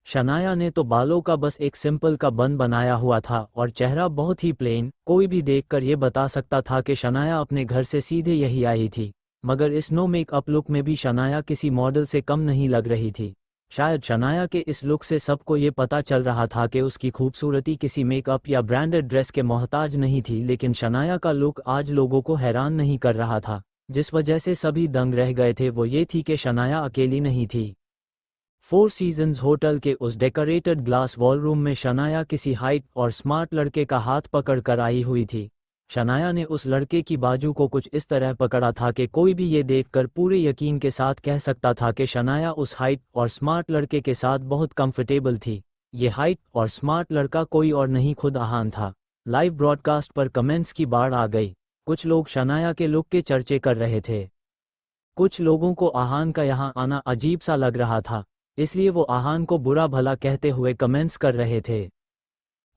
शनाया ने तो बालों का बस एक सिंपल का बन बनाया हुआ था और चेहरा बहुत ही प्लेन। कोई भी देखकर ये बता सकता था कि शनाया अपने घर से सीधे यही आई थी। मगर इस नो मेकअप लुक में भी शनाया किसी मॉडल से कम नहीं लग रही थी। शायद शनाया के इस लुक से सबको ये पता चल रहा था कि उसकी खूबसूरती किसी मेकअप या ब्रांडेड ड्रेस के मोहताज नहीं थी। लेकिन शनाया का लुक आज लोगों को हैरान नहीं कर रहा था। जिस वजह से सभी दंग रह गए थे वो ये थी कि शनाया अकेली नहीं थी। फोर सीजन्स होटल के उस डेकोरेटेड ग्लास वॉलरूम में शनाया किसी हाइट और स्मार्ट लड़के का हाथ पकड़ कर आई हुई थी। शनाया ने उस लड़के की बाजू को कुछ इस तरह पकड़ा था कि कोई भी ये देखकर पूरे यकीन के साथ कह सकता था कि शनाया उस हाइट और स्मार्ट लड़के के साथ बहुत कंफर्टेबल थी। ये हाइट और स्मार्ट लड़का कोई और नहीं, खुद आहान था। लाइव ब्रॉडकास्ट पर कमेंट्स की बाढ़ आ गई। कुछ लोग शनाया के लुक के चर्चे कर रहे थे। कुछ लोगों को आहान का यहाँ आना अजीब सा लग रहा था, इसलिए वो आहान को बुरा भला कहते हुए कमेंट्स कर रहे थे।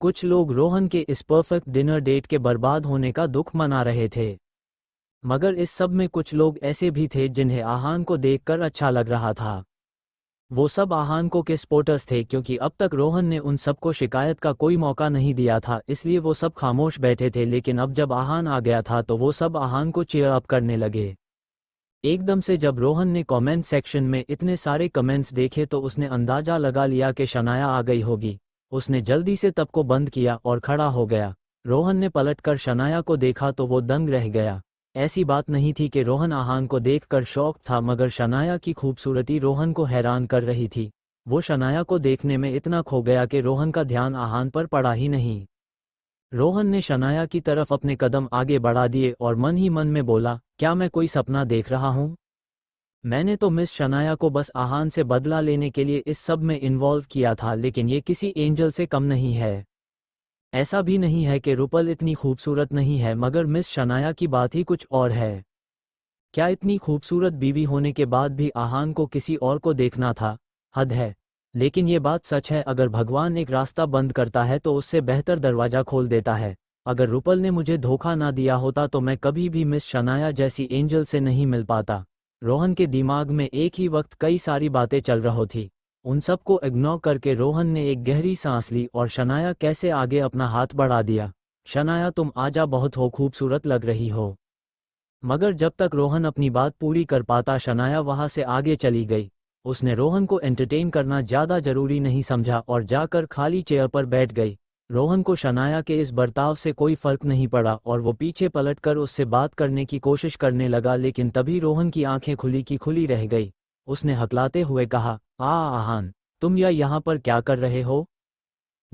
कुछ लोग रोहन के इस परफेक्ट डिनर डेट के बर्बाद होने का दुख मना रहे थे। मगर इस सब में कुछ लोग ऐसे भी थे जिन्हें आहान को देखकर अच्छा लग रहा था। वो सब आहान को के सपोर्टर्स थे, क्योंकि अब तक रोहन ने उन सबको शिकायत का कोई मौका नहीं दिया था, इसलिए वो सब खामोश बैठे थे। लेकिन अब जब आहान आ गया था तो वो सब आहान को चीयर अप करने लगे। एकदम से जब रोहन ने कमेंट सेक्शन में इतने सारे कमेंट्स देखे तो उसने अंदाजा लगा लिया कि शनाया आ गई होगी। उसने जल्दी से तब को बंद किया और खड़ा हो गया। रोहन ने पलटकर शनाया को देखा तो वो दंग रह गया। ऐसी बात नहीं थी कि रोहन आहान को देखकर शॉक था, मगर शनाया की खूबसूरती रोहन को हैरान कर रही थी। वो शनाया को देखने में इतना खो गया कि रोहन का ध्यान आहान पर पड़ा ही नहीं। रोहन ने शनाया की तरफ अपने कदम आगे बढ़ा दिए और मन ही मन में बोला, क्या मैं कोई सपना देख रहा हूँ? मैंने तो मिस शनाया को बस आहान से बदला लेने के लिए इस सब में इन्वॉल्व किया था, लेकिन ये किसी एंजल से कम नहीं है। ऐसा भी नहीं है कि रुपल इतनी खूबसूरत नहीं है, मगर मिस शनाया की बात ही कुछ और है। क्या इतनी खूबसूरत बीवी होने के बाद भी आहान को किसी और को देखना था? हद है। लेकिन ये बात सच है, अगर भगवान एक रास्ता बंद करता है तो उससे बेहतर दरवाजा खोल देता है। अगर रुपल ने मुझे धोखा ना दिया होता तो मैं कभी भी मिस शनाया जैसी एंजल से नहीं मिल पाता। रोहन के दिमाग में एक ही वक्त कई सारी बातें चल रही थी। उन सब को इग्नोर करके रोहन ने एक गहरी सांस ली और शनाया कैसे आगे अपना हाथ बढ़ा दिया। शनाया, तुम आजा, बहुत हो खूबसूरत लग रही हो। मगर जब तक रोहन अपनी बात पूरी कर पाता शनाया वहां से आगे चली गई। उसने रोहन को एंटरटेन करना ज़्यादा जरूरी नहीं समझा और जाकर खाली चेयर पर बैठ गई। रोहन को शनाया के इस बर्ताव से कोई फर्क नहीं पड़ा और वो पीछे पलटकर उससे बात करने की कोशिश करने लगा, लेकिन तभी रोहन की आंखें खुली की खुली रह गई। उसने हकलाते हुए कहा, आहान, तुम यहाँ पर क्या कर रहे हो?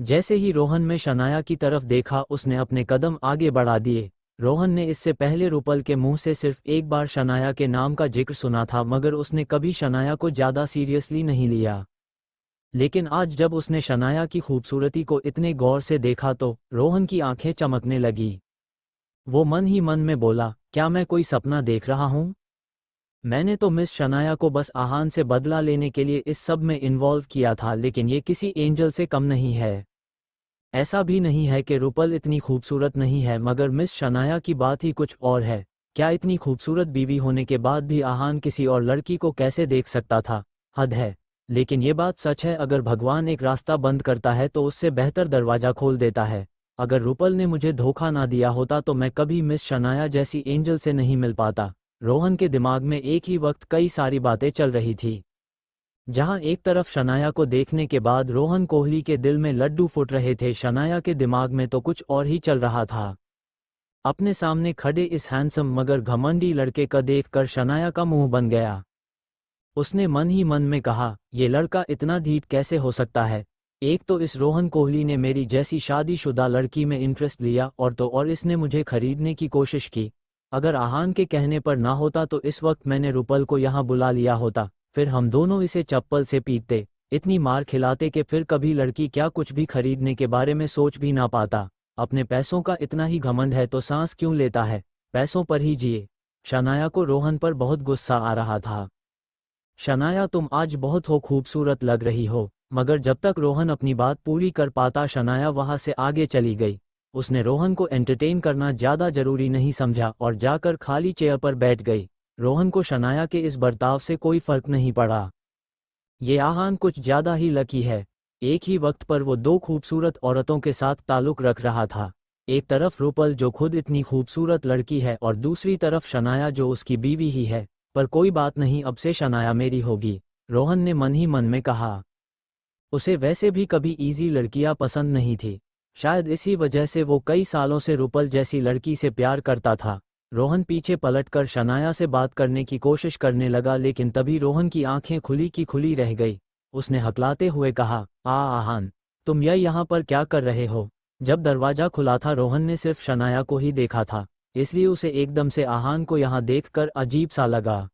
जैसे ही रोहन में शनाया की तरफ देखा उसने अपने कदम आगे बढ़ा दिए। रोहन ने इससे पहले रुपल के मुंह से सिर्फ एक बार शनाया के नाम का जिक्र सुना था, मगर उसने कभी शनाया को ज़्यादा सीरियसली नहीं लिया। लेकिन आज जब उसने शनाया की खूबसूरती को इतने गौर से देखा तो रोहन की आंखें चमकने लगी। वो मन ही मन में बोला, क्या मैं कोई सपना देख रहा हूँ? मैंने तो मिस शनाया को बस आहान से बदला लेने के लिए इस सब में इन्वॉल्व किया था, लेकिन ये किसी एंजल से कम नहीं है। ऐसा भी नहीं है कि रुपल इतनी खूबसूरत नहीं है, मगर मिस शनाया की बात ही कुछ और है। क्या इतनी खूबसूरत बीवी होने के बाद भी आहान किसी और लड़की को कैसे देख सकता था? हद है। लेकिन ये बात सच है, अगर भगवान एक रास्ता बंद करता है तो उससे बेहतर दरवाजा खोल देता है। अगर रुपल ने मुझे धोखा ना दिया होता तो मैं कभी मिस शनाया जैसी एंजल से नहीं मिल पाता। रोहन के दिमाग में एक ही वक्त कई सारी बातें चल रही थी। जहां एक तरफ शनाया को देखने के बाद रोहन कोहली के दिल में लड्डू फूट रहे थे, शनाया के दिमाग में तो कुछ और ही चल रहा था। अपने सामने खड़े इस हैंडसम मगर घमंडी लड़के का देखकर शनाया का मुंह बन गया। उसने मन ही मन में कहा, ये लड़का इतना ढीठ कैसे हो सकता है? एक तो इस रोहन कोहली ने मेरी जैसी शादीशुदा लड़की में इंटरेस्ट लिया और इसने मुझे खरीदने की कोशिश की। अगर आहान के कहने पर ना होता तो इस वक्त मैंने रुपल को यहाँ बुला लिया होता, फिर हम दोनों इसे चप्पल से पीटते, इतनी मार खिलाते कि फिर कभी लड़की क्या कुछ भी खरीदने के बारे में सोच भी ना पाता। अपने पैसों का इतना ही घमंड है तो सांस क्यों लेता है? पैसों पर ही जिए। शनाया को रोहन पर बहुत गुस्सा आ रहा था। शनाया, तुम आज बहुत हो खूबसूरत लग रही हो। मगर जब तक रोहन अपनी बात पूरी कर पाता शनाया वहां से आगे चली गई। उसने रोहन को एंटरटेन करना ज़्यादा जरूरी नहीं समझा और जाकर खाली चेयर पर बैठ गई। रोहन को शनाया के इस बर्ताव से कोई फर्क नहीं पड़ा। ये आहान कुछ ज़्यादा ही लकी है। एक ही वक्त पर वो दो खूबसूरत औरतों के साथ ताल्लुक़ रख रहा था। एक तरफ रूपल जो खुद इतनी खूबसूरत लड़की है और दूसरी तरफ शनाया जो उसकी बीवी ही है। पर कोई बात नहीं, अब से शनाया मेरी होगी, रोहन ने मन ही मन में कहा। उसे वैसे भी कभी इजी लड़कियां पसंद नहीं थी। शायद इसी वजह से वो कई सालों से रूपल जैसी लड़की से प्यार करता था। रोहन पीछे पलटकर शनाया से बात करने की कोशिश करने लगा, लेकिन तभी रोहन की आंखें खुली की खुली रह गई। उसने हकलाते हुए कहा, आहान, तुम यहाँ पर क्या कर रहे हो? जब दरवाजा खुला था रोहन ने सिर्फ शनाया को ही देखा था, इसलिए उसे एकदम से आहान को यहाँ देखकर अजीब सा लगा।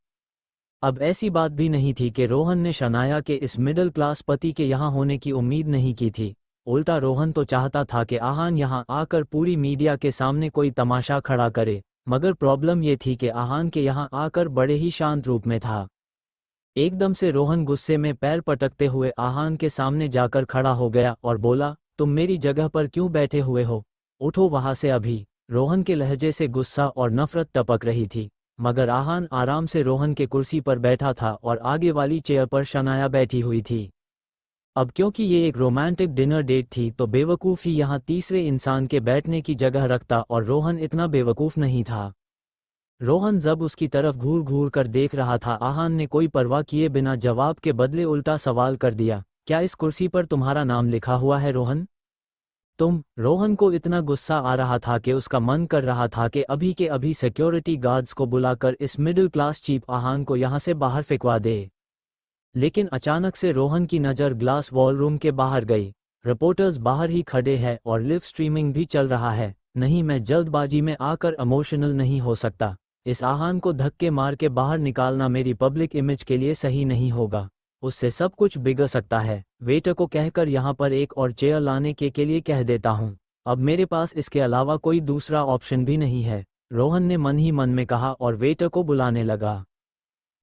अब ऐसी बात भी नहीं थी कि रोहन ने शनाया के इस मिडिल क्लास पति के यहाँ होने की उम्मीद नहीं की थी। उल्टा रोहन तो चाहता था कि आहान यहाँ आकर पूरी मीडिया के सामने कोई तमाशा खड़ा करे, मगर प्रॉब्लम ये थी कि आहान के यहाँ आकर बड़े ही शांत रूप में था। एकदम से रोहन गुस्से में पैर पटकते हुए आहान के सामने जाकर खड़ा हो गया और बोला, तुम मेरी जगह पर क्यों बैठे हुए हो? उठो वहां से अभी। रोहन के लहजे से गुस्सा और नफरत टपक रही थी, मगर आहान आराम से रोहन के कुर्सी पर बैठा था और आगे वाली चेयर पर शनाया बैठी हुई थी। अब क्योंकि ये एक रोमांटिक डिनर डेट थी तो बेवकूफ़ी यहाँ तीसरे इंसान के बैठने की जगह रखता, और रोहन इतना बेवकूफ़ नहीं था। रोहन जब उसकी तरफ घूर घूर कर देख रहा था, आहान ने कोई परवाह किए बिना जवाब के बदले उल्टा सवाल कर दिया, क्या इस कुर्सी पर तुम्हारा नाम लिखा हुआ है रोहन? रोहन को इतना गुस्सा आ रहा था कि उसका मन कर रहा था कि अभी के अभी सिक्योरिटी गार्ड्स को बुलाकर इस मिडिल क्लास चीप आहान को यहाँ से बाहर फेंकवा दे। लेकिन अचानक से रोहन की नज़र ग्लास वॉल रूम के बाहर गई। रिपोर्टर्स बाहर ही खड़े हैं और लिव स्ट्रीमिंग भी चल रहा है। नहीं, मैं जल्दबाजी में आकर इमोशनल नहीं हो सकता। इस आहान को धक्के मार के बाहर निकालना मेरी पब्लिक इमेज के लिए सही नहीं होगा। उससे सब कुछ बिगड़ सकता है। वेटर को कहकर यहाँ पर एक और चेयर लाने के लिए कह देता हूँ। अब मेरे पास इसके अलावा कोई दूसरा ऑप्शन भी नहीं है, रोहन ने मन ही मन में कहा और वेटर को बुलाने लगा।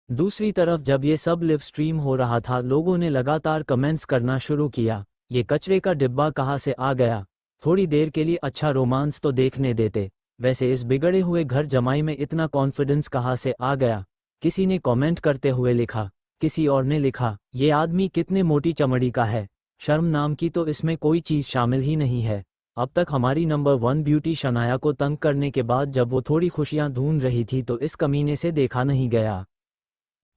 दूसरी तरफ जब ये सब लिव स्ट्रीम हो रहा था, लोगों ने लगातार कमेंट्स करना शुरू किया। ये कचरे का डिब्बा कहाँ से आ गया? थोड़ी देर के लिए अच्छा रोमांस तो देखने देते। वैसे इस बिगड़े हुए घर जमाई में इतना कॉन्फिडेंस कहाँ से आ गया? किसी ने कमेंट करते हुए लिखा। किसी और ने लिखा, ये आदमी कितने मोटी चमड़ी का है, शर्म नाम की तो इसमें कोई चीज़ शामिल ही नहीं है। अब तक हमारी नंबर 1 ब्यूटी शनाया को तंग करने के बाद जब वो थोड़ी खुशियां ढूंढ रही थी तो इस कमीने से देखा नहीं गया।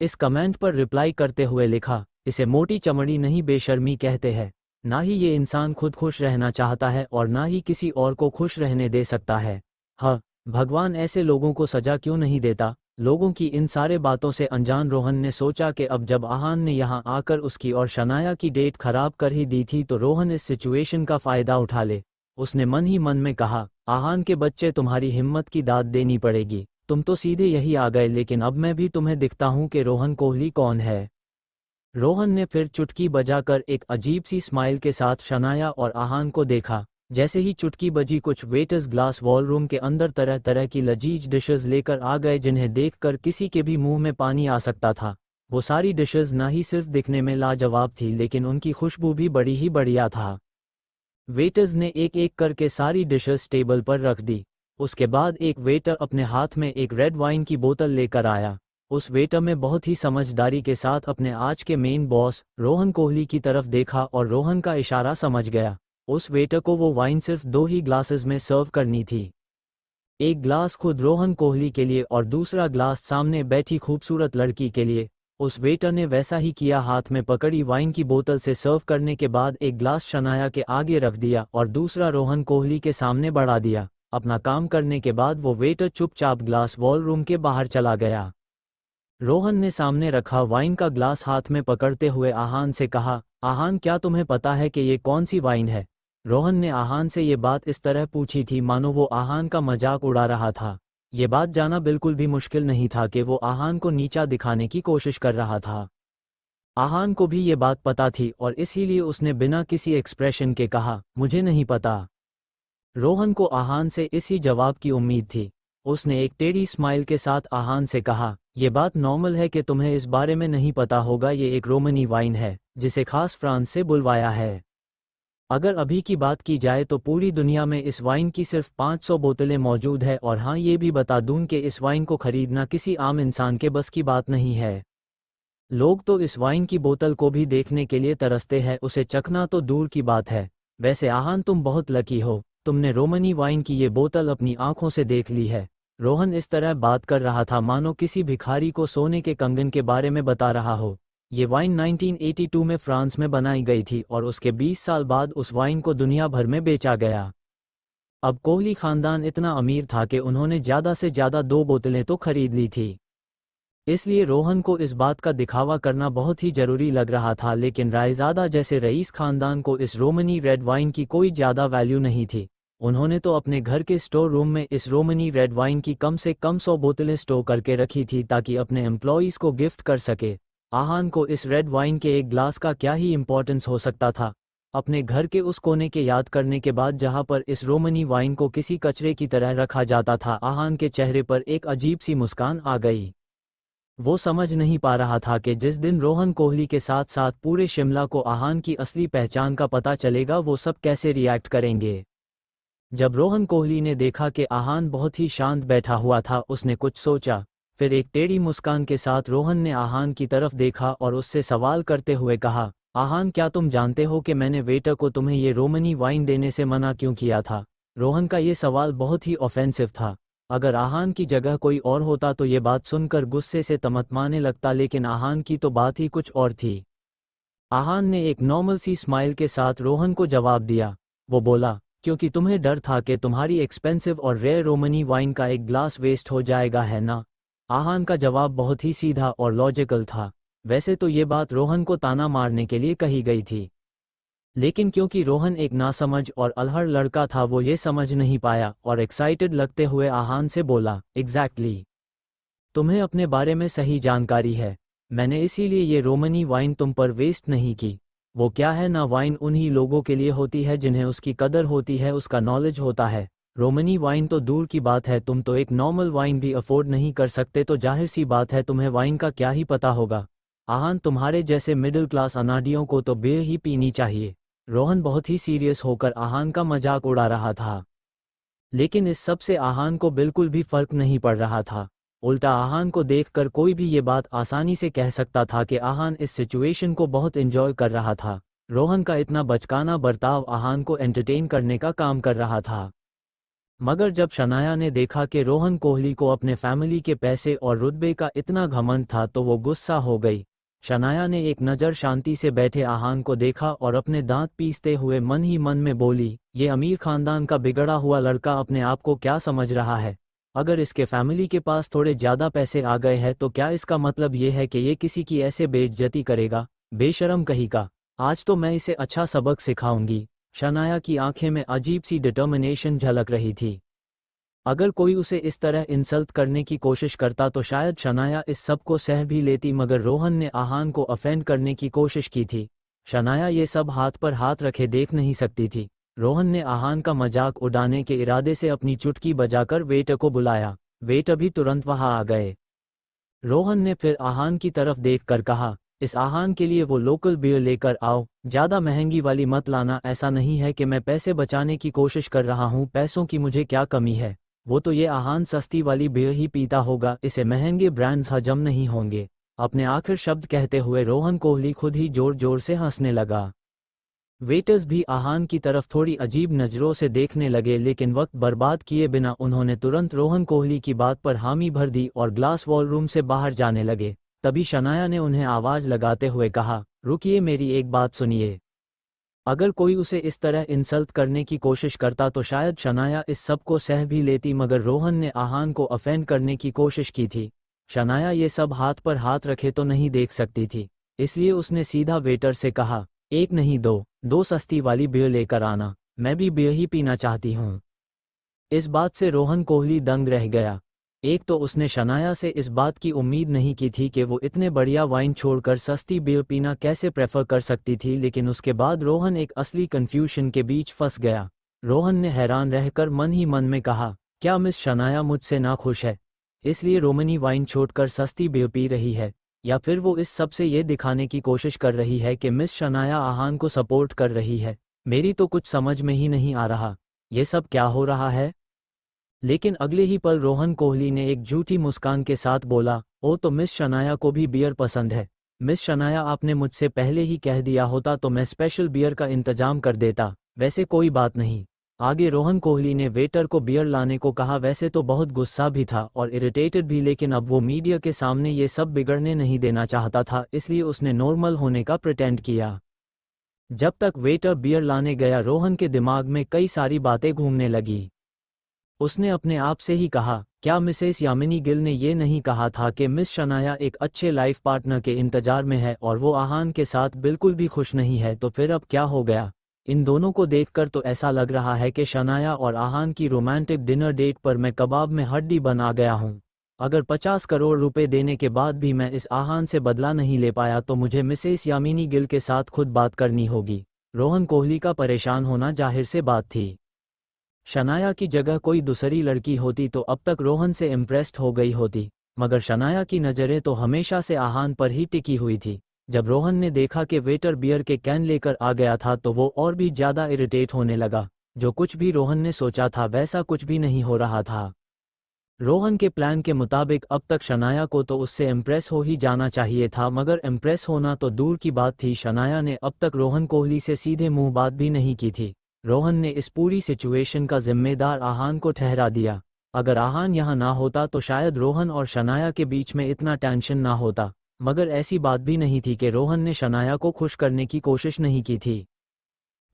इस कमेंट पर रिप्लाई करते हुए लिखा, इसे मोटी चमड़ी नहीं बेशर्मी कहते हैं। ना ही ये इंसान खुद खुश रहना चाहता है और ना ही किसी और को खुश रहने दे सकता है। हाँ, भगवान ऐसे लोगों को सजा क्यों नहीं देता? लोगों की इन सारे बातों से अनजान रोहन ने सोचा कि अब जब आहान ने यहाँ आकर उसकी और शनाया की डेट खराब कर ही दी थी तो रोहन इस सिचुएशन का फ़ायदा उठा ले। उसने मन ही मन में कहा, आहान के बच्चे, तुम्हारी हिम्मत की दाद देनी पड़ेगी। तुम तो सीधे यही आ गए, लेकिन अब मैं भी तुम्हें दिखता हूँ कि रोहन कोहली कौन है। रोहन ने फिर चुटकी बजाकर एक अजीब सी स्माइल के साथ शनाया और आहान को देखा। जैसे ही चुटकी बजी, कुछ वेटर्स ग्लास वॉल रूम के अंदर तरह तरह की लजीज डिशेस लेकर आ गए जिन्हें देखकर किसी के भी मुंह में पानी आ सकता था। वो सारी डिशेस ना ही सिर्फ दिखने में लाजवाब थी, लेकिन उनकी खुशबू भी बड़ी ही बढ़िया था। वेटर्स ने एक एक करके सारी डिशेस टेबल पर रख दी। उसके बाद एक वेटर अपने हाथ में एक रेड वाइन की बोतल लेकर आया। उस वेटर में बहुत ही समझदारी के साथ अपने आज के मेन बॉस रोहन कोहली की तरफ देखा और रोहन का इशारा समझ गया। उस वेटर को वो वाइन सिर्फ 2 ही ग्लासेस में सर्व करनी थी। एक ग्लास खुद रोहन कोहली के लिए और दूसरा ग्लास सामने बैठी खूबसूरत लड़की के लिए। उस वेटर ने वैसा ही किया। हाथ में पकड़ी वाइन की बोतल से सर्व करने के बाद एक ग्लास शनाया के आगे रख दिया और दूसरा रोहन कोहली के सामने बढ़ा दिया। अपना काम करने के बाद वो वेटर चुपचाप ग्लास वॉल रूम के बाहर चला गया। रोहन ने सामने रखा वाइन का ग्लास हाथ में पकड़ते हुए आहान से कहा, आहान, क्या तुम्हें पता है कि ये कौन सी वाइन है? रोहन ने आहान से ये बात इस तरह पूछी थी मानो वो आहान का मजाक उड़ा रहा था। ये बात जाना बिल्कुल भी मुश्किल नहीं था कि वो आहान को नीचा दिखाने की कोशिश कर रहा था। आहान को भी ये बात पता थी और इसीलिए उसने बिना किसी एक्सप्रेशन के कहा, मुझे नहीं पता। रोहन को आहान से इसी जवाब की उम्मीद थी। उसने एक टेढ़ी स्माइल के साथ आहान से कहा, ये बात नॉर्मल है कि तुम्हें इस बारे में नहीं पता होगा। ये एक रोमनी वाइन है जिसे खास फ्रांस से बुलवाया है। अगर अभी की बात की जाए तो पूरी दुनिया में इस वाइन की सिर्फ 500 बोतलें मौजूद है, और हाँ ये भी बता दूं कि इस वाइन को खरीदना किसी आम इंसान के बस की बात नहीं है। लोग तो इस वाइन की बोतल को भी देखने के लिए तरसते हैं, उसे चखना तो दूर की बात है। वैसे आहान तुम बहुत लकी हो, तुमने रोमनी वाइन की ये बोतल अपनी आंखों से देख ली है। रोहन इस तरह बात कर रहा था मानो किसी भिखारी को सोने के कंगन के बारे में बता रहा हो। ये वाइन 1982 में फ्रांस में बनाई गई थी और उसके 20 साल बाद उस वाइन को दुनिया भर में बेचा गया। अब कोहली खानदान इतना अमीर था कि उन्होंने ज़्यादा से ज़्यादा 2 बोतलें तो खरीद ली थी। इसलिए रोहन को इस बात का दिखावा करना बहुत ही जरूरी लग रहा था, लेकिन रायजादा जैसे रईस खानदान को इस रोमनी रेड वाइन की कोई ज़्यादा वैल्यू नहीं थी। उन्होंने तो अपने घर के स्टोर रूम में इस रोमनी रेड वाइन की कम से कम 100 बोतलें स्टोर करके रखी थी ताकि अपने एम्प्लॉयज़ को गिफ्ट कर सके। आहान को इस रेड वाइन के एक ग्लास का क्या ही इम्पोर्टेंस हो सकता था। अपने घर के उस कोने के याद करने के बाद जहां पर इस रोमनी वाइन को किसी कचरे की तरह रखा जाता था, आहान के चेहरे पर एक अजीब सी मुस्कान आ गई। वो समझ नहीं पा रहा था कि जिस दिन रोहन कोहली के साथ साथ पूरे शिमला को आहान की असली पहचान का पता चलेगा वो सब कैसे रिएक्ट करेंगे। जब रोहन कोहली ने देखा कि आहान बहुत ही शांत बैठा हुआ था, उसने कुछ सोचा, फिर एक टेढ़ी मुस्कान के साथ रोहन ने आहान की तरफ देखा और उससे सवाल करते हुए कहा, आहान क्या तुम जानते हो कि मैंने वेटर को तुम्हें ये रोमनी वाइन देने से मना क्यों किया था? रोहन का ये सवाल बहुत ही ऑफेंसिव था। अगर आहान की जगह कोई और होता तो ये बात सुनकर गुस्से से तमतमाने लगता, लेकिन आहान की तो बात ही कुछ और थी। आहान ने एक नॉर्मल सी स्माइल के साथ रोहन को जवाब दिया। वो बोला, क्योंकि तुम्हें डर था कि तुम्हारी एक्सपेंसिव और रेयर रोमनी वाइन का एक ग्लास वेस्ट हो जाएगा, है ना? आहान का जवाब बहुत ही सीधा और लॉजिकल था। वैसे तो ये बात रोहन को ताना मारने के लिए कही गई थी, लेकिन क्योंकि रोहन एक नासमझ और अलहड़ लड़का था वो ये समझ नहीं पाया और एक्साइटेड लगते हुए आहान से बोला, एग्जैक्टली, तुम्हें अपने बारे में सही जानकारी है। मैंने इसीलिए ये रोमनी वाइन तुम पर वेस्ट नहीं की। वो क्या है ना, वाइन उन्हीं लोगों के लिए होती है जिन्हें उसकी कदर होती है, उसका नॉलेज होता है। रोमनी वाइन तो दूर की बात है, तुम तो एक नॉर्मल वाइन भी अफोर्ड नहीं कर सकते, तो जाहिर सी बात है तुम्हें वाइन का क्या ही पता होगा। आहान, तुम्हारे जैसे मिडिल क्लास अनाड़ियों को तो बियर ही पीनी चाहिए। रोहन बहुत ही सीरियस होकर आहान का मजाक उड़ा रहा था, लेकिन इस सब से आहान को बिल्कुल भी फर्क नहीं पड़ रहा था। उल्टा आहान को देखकर कोई भी ये बात आसानी से कह सकता था कि आहान इस सिचुएशन को बहुत एंजॉय कर रहा था। रोहन का इतना बचकाना बर्ताव आहान को एंटरटेन करने का काम कर रहा था। मगर जब शनाया ने देखा कि रोहन कोहली को अपने फैमिली के पैसे और रुतबे का इतना घमंड था तो वो गुस्सा हो गई। शनाया ने एक नज़र शांति से बैठे आहान को देखा और अपने दांत पीसते हुए मन ही मन में बोली, ये अमीर खानदान का बिगड़ा हुआ लड़का अपने आप को क्या समझ रहा है? अगर इसके फैमिली के पास थोड़े ज़्यादा पैसे आ गए हैं तो क्या इसका मतलब ये है कि ये किसी की ऐसे बेइज्जती करेगा? बेशरम कहीं का, आज तो मैं इसे अच्छा सबक सिखाऊंगी। शनाया की आंखें में अजीब सी डिटर्मिनेशन झलक रही थी। अगर कोई उसे इस तरह इंसल्ट करने की कोशिश करता तो शायद शनाया इस सब को सह भी लेती, मगर रोहन ने आहान को अफेंड करने की कोशिश की थी। शनाया ये सब हाथ पर हाथ रखे देख नहीं सकती थी। रोहन ने आहान का मजाक उड़ाने के इरादे से अपनी चुटकी बजाकर वेटर को बुलाया। वेटर भी तुरंत वहां आ गए। रोहन ने फिर आहान की तरफ देखकर कहा, इस आहान के लिए वो लोकल बियर लेकर आओ, ज़्यादा महंगी वाली मत लाना। ऐसा नहीं है कि मैं पैसे बचाने की कोशिश कर रहा हूँ, पैसों की मुझे क्या कमी है। वो तो ये आहान सस्ती वाली बियर ही पीता होगा, इसे महंगे ब्रांड्स हजम नहीं होंगे। अपने आखिर शब्द कहते हुए रोहन कोहली खुद ही जोर जोर से हंसने लगा। वेटर्स भी आहान की तरफ थोड़ी अजीब नज़रों से देखने लगे, लेकिन वक्त बर्बाद किए बिना उन्होंने तुरंत रोहन कोहली की बात पर हामी भर दी और ग्लास वॉल रूम से बाहर जाने लगे। तभी शनाया ने उन्हें आवाज़ लगाते हुए कहा, रुकिए, मेरी एक बात सुनिए। अगर कोई उसे इस तरह इंसल्ट करने की कोशिश करता तो शायद शनाया इस सब को सह भी लेती, मगर रोहन ने आहान को अफेंड करने की कोशिश की थी। शनाया ये सब हाथ पर हाथ रखे तो नहीं देख सकती थी, इसलिए उसने सीधा वेटर से कहा, एक नहीं दो सस्ती वाली बियर लेकर आना, मैं भी बियर ही पीना चाहती हूँ। इस बात से रोहन कोहली दंग रह गया। एक तो उसने शनाया से इस बात की उम्मीद नहीं की थी कि वो इतने बढ़िया वाइन छोड़कर सस्ती बियर पीना कैसे प्रेफर कर सकती थी, लेकिन उसके बाद रोहन एक असली कन्फ्यूजन के बीच फंस गया। रोहन ने हैरान रहकर मन ही मन में कहा, क्या मिस शनाया मुझसे नाखुश है, इसलिए रोमनी वाइन छोड़कर सस्ती बियर पी रही है, या फिर वो इस सब से ये दिखाने की कोशिश कर रही है कि मिस शनाया आहान को सपोर्ट कर रही है? मेरी तो कुछ समझ में ही नहीं आ रहा, ये सब क्या हो रहा है। लेकिन अगले ही पल रोहन कोहली ने एक झूठी मुस्कान के साथ बोला, ओ तो मिस शनाया को भी बियर पसंद है। मिस शनाया, आपने मुझसे पहले ही कह दिया होता तो मैं स्पेशल बियर का इंतजाम कर देता। वैसे कोई बात नहीं। आगे रोहन कोहली ने वेटर को बियर लाने को कहा। वैसे तो बहुत गुस्सा भी था और इरिटेटेड भी, लेकिन अब वो मीडिया के सामने ये सब बिगड़ने नहीं देना चाहता था, इसलिए उसने नॉर्मल होने का प्रिटेंड किया। जब तक वेटर बियर लाने गया, रोहन के दिमाग में कई सारी बातें घूमने लगी। उसने अपने आप से ही कहा, क्या मिसेस यामिनी गिल ने ये नहीं कहा था कि मिस शनाया एक अच्छे लाइफ पार्टनर के इंतजार में है और वो आहान के साथ बिल्कुल भी खुश नहीं है, तो फिर अब क्या हो गया। इन दोनों को देखकर तो ऐसा लग रहा है कि शनाया और आहान की रोमांटिक डिनर डेट पर मैं कबाब में हड्डी बना गया हूँ। अगर 50 करोड़ रुपए देने के बाद भी मैं इस आहान से बदला नहीं ले पाया तो मुझे मिसेस यामिनी गिल के साथ खुद बात करनी होगी। रोहन कोहली का परेशान होना जाहिर से बात थी। शनाया की जगह कोई दूसरी लड़की होती तो अब तक रोहन से इम्प्रेस्ड हो गई होती, मगर शनाया की नज़रें तो हमेशा से आहान पर ही टिकी हुई थी। जब रोहन ने देखा कि वेटर बियर के कैन लेकर आ गया था तो वो और भी ज़्यादा इरिटेट होने लगा। जो कुछ भी रोहन ने सोचा था वैसा कुछ भी नहीं हो रहा था। रोहन के प्लान के मुताबिक अब तक शनाया को तो उससे इम्प्रेस हो ही जाना चाहिए था, मगर इम्प्रेस होना तो दूर की बात थी, शनाया ने अब तक रोहन कोहली से सीधे मुंह बात भी नहीं की थी। रोहन ने इस पूरी सिचुएशन का जिम्मेदार आहान को ठहरा दिया। अगर आहान यहाँ ना होता तो शायद रोहन और शनाया के बीच में इतना टेंशन ना होता, मगर ऐसी बात भी नहीं थी कि रोहन ने शनाया को खुश करने की कोशिश नहीं की थी।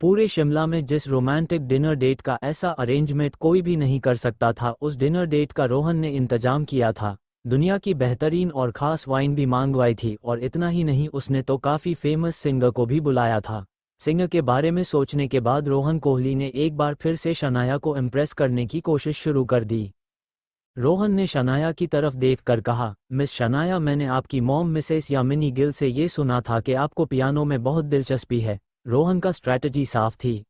पूरे शिमला में जिस रोमांटिक डिनर डेट का ऐसा अरेंजमेंट कोई भी नहीं कर सकता था, उस डिनर डेट का रोहन ने इंतजाम किया था। दुनिया की बेहतरीन और ख़ास वाइन भी मंगवाई थी, और इतना ही नहीं, उसने तो काफ़ी फेमस सिंगर को भी बुलाया था। सिंगर के बारे में सोचने के बाद रोहन कोहली ने एक बार फिर से शनाया को इम्प्रेस करने की कोशिश शुरू कर दी। रोहन ने शनाया की तरफ देखकर कहा, मिस शनाया, मैंने आपकी मॉम मिसेस यामिनी गिल से ये सुना था कि आपको पियानो में बहुत दिलचस्पी है। रोहन का स्ट्रैटेजी साफ थी।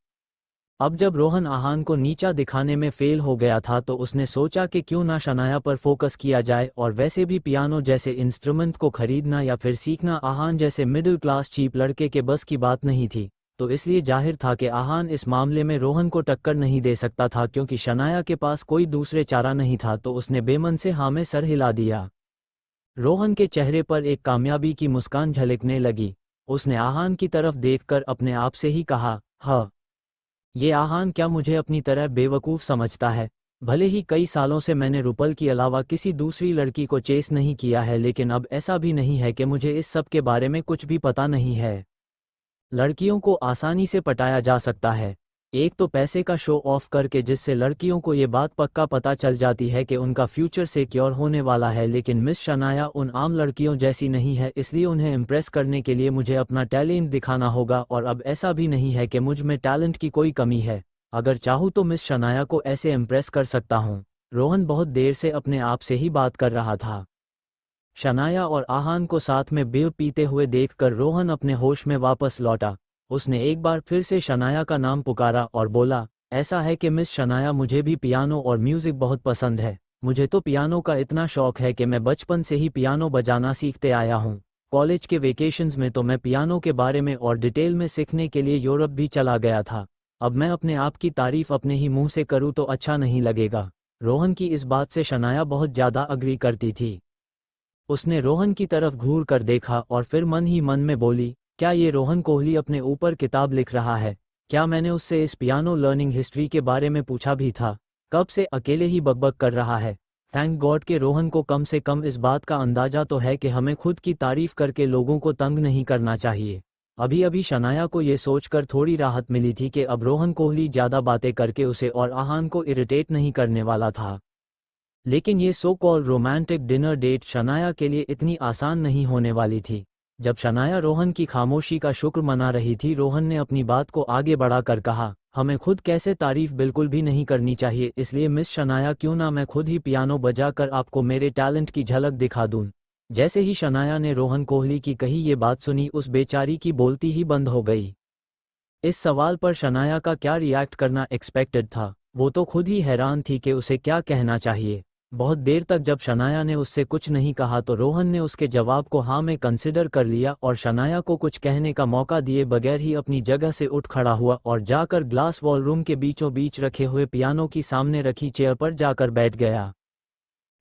अब जब रोहन आहान को नीचा दिखाने में फेल हो गया था तो उसने सोचा कि क्यों ना शनाया पर फोकस किया जाए, और वैसे भी पियानो जैसे इंस्ट्रूमेंट को खरीदना या फिर सीखना आहान जैसे मिडिल क्लास चीप लड़के के बस की बात नहीं थी। तो इसलिए जाहिर था कि आहान इस मामले में रोहन को टक्कर नहीं दे सकता था, क्योंकि शनाया के पास कोई दूसरे चारा नहीं था। तो उसने बेमन से हाँ में सर हिला दिया। रोहन के चेहरे पर एक कामयाबी की मुस्कान झलकने लगी। उसने आहान की तरफ देखकर अपने आप से ही कहा, हाँ, ये आहान क्या मुझे अपनी तरह बेवकूफ़ समझता है। भले ही कई सालों से मैंने रुपल की अलावा किसी दूसरी लड़की को चेस नहीं किया है, लेकिन अब ऐसा भी नहीं है कि मुझे इस सब के बारे में कुछ भी पता नहीं है। लड़कियों को आसानी से पटाया जा सकता है, एक तो पैसे का शो ऑफ करके, जिससे लड़कियों को ये बात पक्का पता चल जाती है कि उनका फ्यूचर सिक्योर होने वाला है। लेकिन मिस शनाया उन आम लड़कियों जैसी नहीं है, इसलिए उन्हें इम्प्रेस करने के लिए मुझे अपना टैलेंट दिखाना होगा। और अब ऐसा भी नहीं है कि मुझ में टैलेंट की कोई कमी है, अगर चाहूँ तो मिस शनाया को ऐसे इम्प्रेस कर सकता हूँ। रोहन बहुत देर से अपने आप से ही बात कर रहा था। शनाया और आहान को साथ में बियर पीते हुए देखकर रोहन अपने होश में वापस लौटा। उसने एक बार फिर से शनाया का नाम पुकारा और बोला, ऐसा है कि मिस शनाया, मुझे भी पियानो और म्यूज़िक बहुत पसंद है। मुझे तो पियानो का इतना शौक है कि मैं बचपन से ही पियानो बजाना सीखते आया हूँ। कॉलेज के वेकेशंस में तो मैं पियानो के बारे में और डिटेल में सीखने के लिए यूरोप भी चला गया था। अब मैं अपने आप की तारीफ अपने ही मुंह से करूँ तो अच्छा नहीं लगेगा। रोहन की इस बात से शनाया बहुत ज़्यादा अग्री करती थी। उसने रोहन की तरफ घूर कर देखा और फिर मन ही मन में बोली, क्या ये रोहन कोहली अपने ऊपर किताब लिख रहा है। क्या मैंने उससे इस पियानो लर्निंग हिस्ट्री के बारे में पूछा भी था। कब से अकेले ही बकबक कर रहा है। थैंक गॉड के रोहन को कम से कम इस बात का अंदाजा तो है कि हमें खुद की तारीफ करके लोगों को तंग नहीं करना चाहिए। अभी अभी शनाया को ये सोचकर थोड़ी राहत मिली थी कि अब रोहन कोहली ज़्यादा बातें करके उसे और आहान को इरिटेट नहीं करने वाला था। लेकिन ये so called romantic dinner date Shanaya के लिए इतनी आसान नहीं होने वाली थी। जब शनाया रोहन की खामोशी का शुक्र मना रही थी, रोहन ने अपनी बात को आगे बढ़ाकर कहा, हमें खुद कैसे तारीफ बिल्कुल भी नहीं करनी चाहिए, इसलिए मिस शनाया, क्यों ना मैं खुद ही पियानो बजाकर आपको मेरे टैलेंट की झलक दिखा दूं। जैसे ही शनाया ने रोहन कोहली की कही ये बात सुनी, उस बेचारी की बोलती ही बंद हो गई। इस सवाल पर शनाया का क्या रिएक्ट करना एक्सपेक्टेड था, वो तो खुद ही हैरान थी कि उसे क्या कहना चाहिए। बहुत देर तक जब शनाया ने उससे कुछ नहीं कहा तो रोहन ने उसके जवाब को हाँ में कंसिडर कर लिया और शनाया को कुछ कहने का मौका दिए बगैर ही अपनी जगह से उठ खड़ा हुआ और जाकर ग्लास वॉलरूम के बीचों बीच रखे हुए पियानो की सामने रखी चेयर पर जाकर बैठ गया।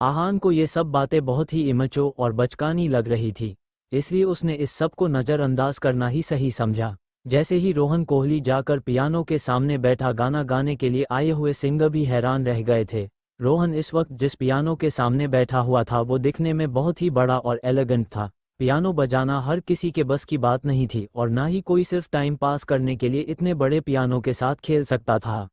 आहान को ये सब बातें बहुत ही इमैच्योर और बचकानी लग रही थी, इसलिए उसने इस सब को नज़रअंदाज करना ही सही समझा। जैसे ही रोहन कोहली जाकर पियानो के सामने बैठा, गाना गाने के लिए आए हुए सिंगर भी हैरान रह गए थे। रोहन इस वक्त जिस पियानो के सामने बैठा हुआ था वो दिखने में बहुत ही बड़ा और एलिगेंट था। पियानो बजाना हर किसी के बस की बात नहीं थी और ना ही कोई सिर्फ टाइम पास करने के लिए इतने बड़े पियानो के साथ खेल सकता था।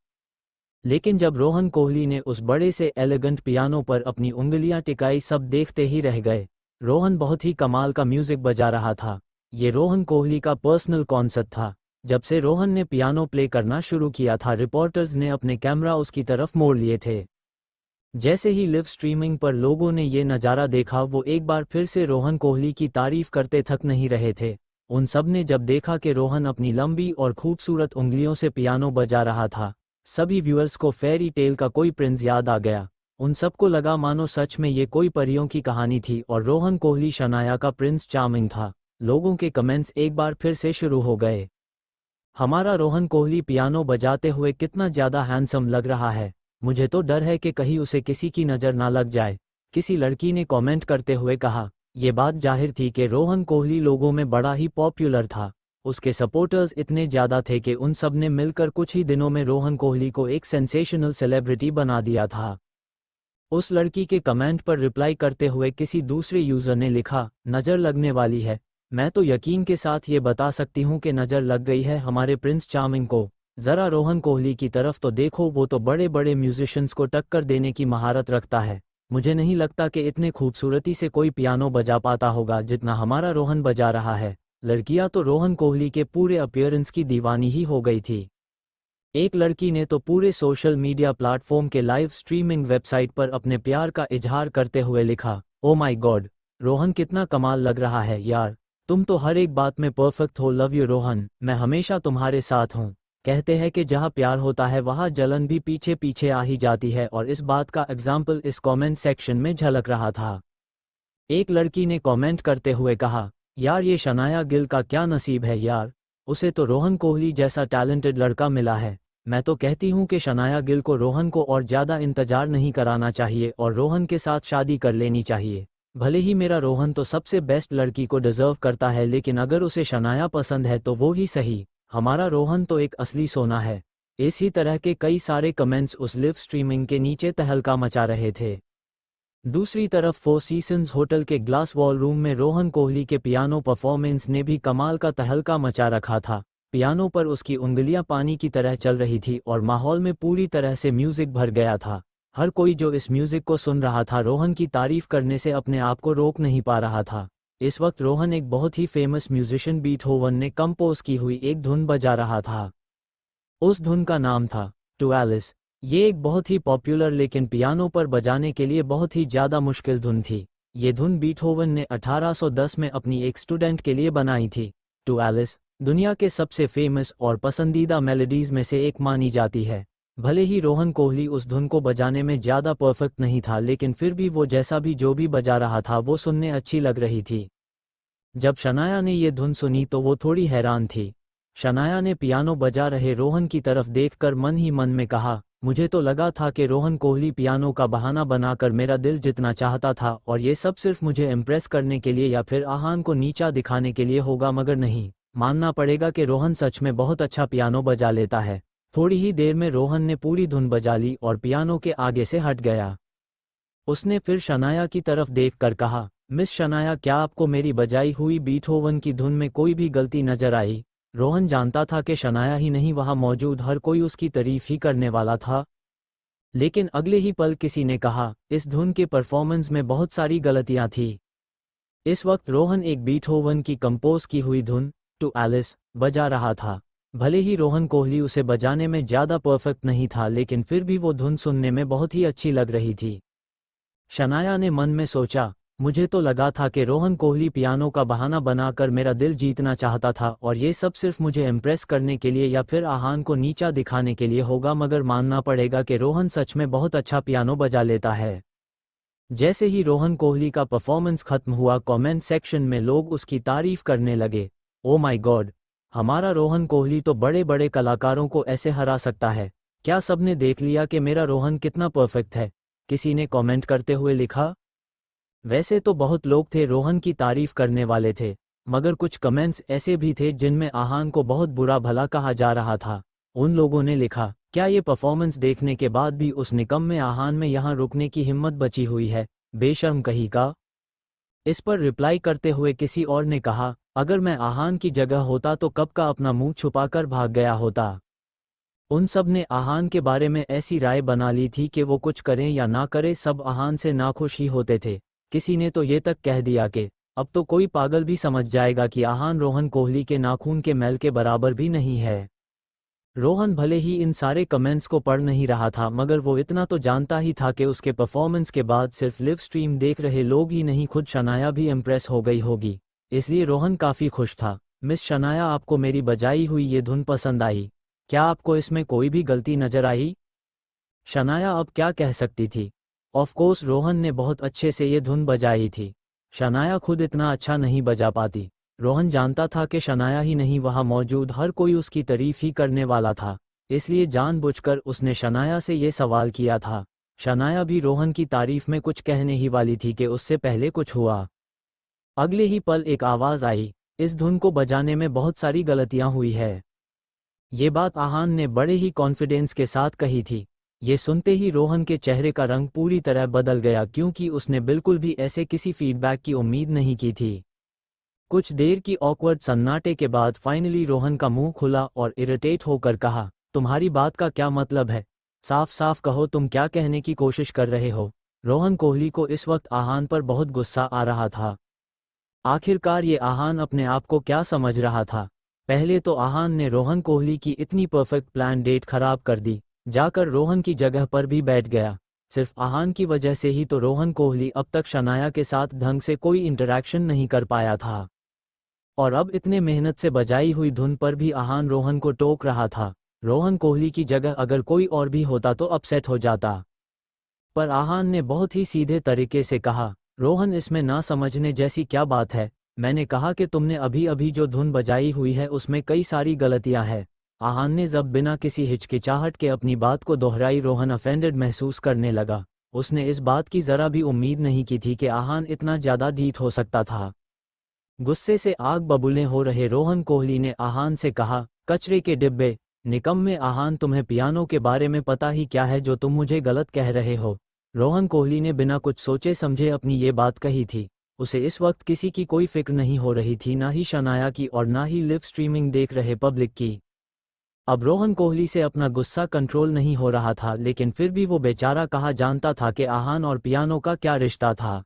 लेकिन जब रोहन कोहली ने उस बड़े से एलिगेंट पियानो पर अपनी उंगलियां टिकाई, सब देखते ही रह गए। रोहन बहुत ही कमाल का म्यूजिक बजा रहा था। ये रोहन कोहली का पर्सनल कॉन्सर्ट था। जब से रोहन ने पियानो प्ले करना शुरू किया था, रिपोर्टर्स ने अपने कैमरा उसकी तरफ मोड़ लिए थे। जैसे ही लिव स्ट्रीमिंग पर लोगों ने ये नज़ारा देखा, वो एक बार फिर से रोहन कोहली की तारीफ करते थक नहीं रहे थे। उन सब ने जब देखा कि रोहन अपनी लंबी और खूबसूरत उंगलियों से पियानो बजा रहा था, सभी व्यूअर्स को फेरी टेल का कोई प्रिंस याद आ गया। उन सबको लगा मानो सच में ये कोई परियों की कहानी थी और रोहन कोहली शनाया का प्रिंस चार्मिंग था। लोगों के कमेंट्स एक बार फिर से शुरू हो गए। हमारा रोहन कोहली पियानो बजाते हुए कितना ज़्यादा हैंडसम लग रहा है, मुझे तो डर है कि कहीं उसे किसी की नज़र ना लग जाए, किसी लड़की ने कमेंट करते हुए कहा। ये बात जाहिर थी कि रोहन कोहली लोगों में बड़ा ही पॉपुलर था। उसके सपोर्टर्स इतने ज़्यादा थे कि उन सब ने मिलकर कुछ ही दिनों में रोहन कोहली को एक सेंसेशनल सेलिब्रिटी बना दिया था। उस लड़की के कमेंट पर रिप्लाई करते हुए किसी दूसरे यूज़र ने लिखा, नज़र लगने वाली है। मैं तो यकीन के साथ ये बता सकती हूँ कि नज़र लग गई है हमारे प्रिंस चार्मिंग को। ज़रा रोहन कोहली की तरफ तो देखो, वो तो बड़े बड़े म्यूजिशियंस को टक्कर देने की महारत रखता है। मुझे नहीं लगता कि इतने खूबसूरती से कोई पियानो बजा पाता होगा जितना हमारा रोहन बजा रहा है। लड़कियां तो रोहन कोहली के पूरे अपीयरेंस की दीवानी ही हो गई थी। एक लड़की ने तो पूरे सोशल मीडिया प्लेटफॉर्म के लाइव स्ट्रीमिंग वेबसाइट पर अपने प्यार का इजहार करते हुए लिखा, ओ माय गॉड, रोहन कितना कमाल लग रहा है यार, तुम तो हर एक बात में परफेक्ट हो, लव यू रोहन, मैं हमेशा तुम्हारे साथ हूँ। कहते हैं कि जहाँ प्यार होता है वहाँ जलन भी पीछे पीछे आ ही जाती है, और इस बात का एग्जाम्पल इस कमेंट सेक्शन में झलक रहा था। एक लड़की ने कमेंट करते हुए कहा, यार ये शनाया गिल का क्या नसीब है यार, उसे तो रोहन कोहली जैसा टैलेंटेड लड़का मिला है। मैं तो कहती हूँ कि शनाया गिल को रोहन को और ज़्यादा इंतजार नहीं कराना चाहिए और रोहन के साथ शादी कर लेनी चाहिए। भले ही मेरा रोहन तो सबसे बेस्ट लड़की को डिजर्व करता है, लेकिन अगर उसे शनाया पसंद है तो वो ही सही। हमारा रोहन तो एक असली सोना है। इसी तरह के कई सारे कमेंट्स उस लिव स्ट्रीमिंग के नीचे तहलका मचा रहे थे। दूसरी तरफ फोर सीजन्स होटल के ग्लास वॉल रूम में रोहन कोहली के पियानो परफॉर्मेंस ने भी कमाल का तहलका मचा रखा था। पियानो पर उसकी उंगलियां पानी की तरह चल रही थी और माहौल में पूरी तरह से म्यूजिक भर गया था। हर कोई जो इस म्यूजिक को सुन रहा था रोहन की तारीफ करने से अपने आप को रोक नहीं पा रहा था। इस वक्त रोहन एक बहुत ही फेमस म्यूजिशियन बीथोवन ने कंपोज की हुई एक धुन बजा रहा था। उस धुन का नाम था टू एलिस। ये एक बहुत ही पॉपुलर लेकिन पियानो पर बजाने के लिए बहुत ही ज़्यादा मुश्किल धुन थी। ये धुन बीथोवन ने 1810 में अपनी एक स्टूडेंट के लिए बनाई थी। टू एलिस दुनिया के सबसे फेमस और पसंदीदा मेलोडीज में से एक मानी जाती है। भले ही रोहन कोहली उस धुन को बजाने में ज़्यादा परफेक्ट नहीं था, लेकिन फिर भी वो जैसा भी जो भी बजा रहा था वो सुनने अच्छी लग रही थी। जब शनाया ने ये धुन सुनी तो वो थोड़ी हैरान थी। शनाया ने पियानो बजा रहे रोहन की तरफ देखकर मन ही मन में कहा, मुझे तो लगा था कि रोहन कोहली पियानो का बहाना बनाकर मेरा दिल जीतना चाहता था और ये सब सिर्फ मुझे इम्प्रेस करने के लिए या फिर आहान को नीचा दिखाने के लिए होगा, मगर नहीं, मानना पड़ेगा कि रोहन सच में बहुत अच्छा पियानो बजा लेता है। थोड़ी ही देर में रोहन ने पूरी धुन बजा ली और पियानो के आगे से हट गया। उसने फिर शनाया की तरफ देखकर कहा, मिस शनाया, क्या आपको मेरी बजाई हुई बीथोवन की धुन में कोई भी गलती नजर आई? रोहन जानता था कि शनाया ही नहीं, वहां मौजूद हर कोई उसकी तारीफ ही करने वाला था। लेकिन अगले ही पल किसी ने कहा, इस धुन के परफॉर्मेंस में बहुत सारी गलतियां थी। इस वक्त रोहन एक बीथोवन की कंपोज की हुई धुन टू एलिस बजा रहा था। भले ही रोहन कोहली उसे बजाने में ज़्यादा परफेक्ट नहीं था, लेकिन फिर भी वो धुन सुनने में बहुत ही अच्छी लग रही थी। शनाया ने मन में सोचा, मुझे तो लगा था कि रोहन कोहली पियानो का बहाना बनाकर मेरा दिल जीतना चाहता था और ये सब सिर्फ मुझे इम्प्रेस करने के लिए या फिर आहान को नीचा दिखाने के लिए होगा, मगर मानना पड़ेगा कि रोहन सच में बहुत अच्छा पियानो बजा लेता है। जैसे ही रोहन कोहली का परफॉर्मेंस खत्म हुआ, कमेंट सेक्शन में लोग उसकी तारीफ करने लगे। ओ माय गॉड, हमारा रोहन कोहली तो बड़े बड़े कलाकारों को ऐसे हरा सकता है। क्या सबने देख लिया कि मेरा रोहन कितना परफेक्ट है? किसी ने कमेंट करते हुए लिखा। वैसे तो बहुत लोग थे रोहन की तारीफ करने वाले थे, मगर कुछ कमेंट्स ऐसे भी थे जिनमें आहान को बहुत बुरा भला कहा जा रहा था। उन लोगों ने लिखा, क्या ये परफॉर्मेंस देखने के बाद भी उस निकम्मे आहान में यहाँ रुकने की हिम्मत बची हुई है? बेशर्म कहीं का। इस पर रिप्लाई करते हुए किसी और ने कहा, अगर मैं आहान की जगह होता तो कब का अपना मुंह छुपाकर भाग गया होता। उन सब ने आहान के बारे में ऐसी राय बना ली थी कि वो कुछ करें या ना करें, सब आहान से नाखुश ही होते थे। किसी ने तो ये तक कह दिया कि अब तो कोई पागल भी समझ जाएगा कि आहान रोहन कोहली के नाखून के मैल के बराबर भी नहीं है। रोहन भले ही इन सारे कमेंट्स को पढ़ नहीं रहा था, मगर वो इतना तो जानता ही था कि उसके परफॉर्मेंस के बाद सिर्फ लिव स्ट्रीम देख रहे लोग ही नहीं, खुद शनाया भी इम्प्रेस हो गई होगी। इसलिए रोहन काफ़ी खुश था। मिस शनाया, आपको मेरी बजाई हुई ये धुन पसंद आई? क्या आपको इसमें कोई भी गलती नजर आई? शनाया अब क्या कह सकती थी? ऑफ कोर्स रोहन ने बहुत अच्छे से ये धुन बजाई थी। शनाया खुद इतना अच्छा नहीं बजा पाती। रोहन जानता था कि शनाया ही नहीं, वहाँ मौजूद हर कोई उसकी तारीफ ही करने वाला था, इसलिए जानबूझकर उसने शनाया से ये सवाल किया था। शनाया भी रोहन की तारीफ में कुछ कहने ही वाली थी कि उससे पहले कुछ हुआ। अगले ही पल एक आवाज़ आई, इस धुन को बजाने में बहुत सारी गलतियां हुई है। ये बात आहान ने बड़े ही कॉन्फिडेंस के साथ कही थी। ये सुनते ही रोहन के चेहरे का रंग पूरी तरह बदल गया, क्योंकि उसने बिल्कुल भी ऐसे किसी फीडबैक की उम्मीद नहीं की थी। कुछ देर की ऑकवर्ड सन्नाटे के बाद फाइनली रोहन का मुंह खुला और इरिटेट होकर कहा, तुम्हारी बात का क्या मतलब है? साफ साफ कहो, तुम क्या कहने की कोशिश कर रहे हो? रोहन कोहली को इस वक्त आहान पर बहुत गुस्सा आ रहा था। आखिरकार ये आहान अपने आप को क्या समझ रहा था? पहले तो आहान ने रोहन कोहली की इतनी परफेक्ट प्लान डेट खराब कर दी, जाकर रोहन की जगह पर भी बैठ गया। सिर्फ आहान की वजह से ही तो रोहन कोहली अब तक शनाया के साथ ढंग से कोई इंटरैक्शन नहीं कर पाया था, और अब इतने मेहनत से बजाई हुई धुन पर भी आहान रोहन को टोक रहा था। रोहन कोहली की जगह अगर कोई और भी होता तो अपसेट हो जाता, पर आहान ने बहुत ही सीधे तरीके से कहा, रोहन, इसमें ना समझने जैसी क्या बात है? मैंने कहा कि तुमने अभी अभी जो धुन बजाई हुई है उसमें कई सारी गलतियां हैं। आहान ने जब बिना किसी हिचकिचाहट के अपनी बात को दोहराई, रोहन अफेंडेड महसूस करने लगा। उसने इस बात की जरा भी उम्मीद नहीं की थी कि आहान इतना ज्यादा ढीठ हो सकता था। गुस्से से आग बबूले हो रहे रोहन कोहली ने आहान से कहा, कचरे के डिब्बे, निकम्मे आहान, तुम्हें पियानो के बारे में पता ही क्या है जो तुम मुझे गलत कह रहे हो? रोहन कोहली ने बिना कुछ सोचे समझे अपनी ये बात कही थी। उसे इस वक्त किसी की कोई फिक्र नहीं हो रही थी, ना ही शनाया की और ना ही लिव स्ट्रीमिंग देख रहे पब्लिक की। अब रोहन कोहली से अपना गुस्सा कंट्रोल नहीं हो रहा था, लेकिन फिर भी वो बेचारा कहा जानता था कि आहान और पियानो का क्या रिश्ता था।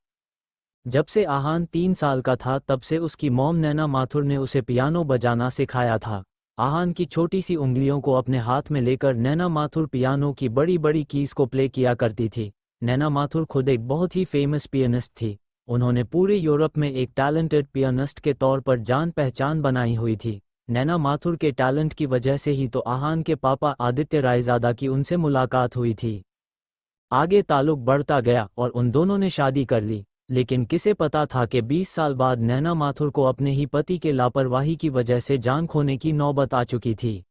जब से आहान 3 साल का था तब से उसकी मॉम नैना माथुर ने उसे पियानो बजाना सिखाया था। आहान की छोटी सी उंगलियों को अपने हाथ में लेकर नैना माथुर पियानो की बड़ी बड़ी कीज को प्ले किया करती थी। नैना माथुर खुद एक बहुत ही फेमस पियानिस्ट थी। उन्होंने पूरे यूरोप में एक टैलेंटेड पियानिस्ट के तौर पर जान पहचान बनाई हुई थी। नैना माथुर के टैलेंट की वजह से ही तो आहान के पापा आदित्य रायजादा की उनसे मुलाकात हुई थी। आगे ताल्लुक बढ़ता गया और उन दोनों ने शादी कर ली, लेकिन किसे पता था कि 20 साल बाद नैना माथुर को अपने ही पति के लापरवाही की वजह से जान खोने की नौबत आ चुकी थी।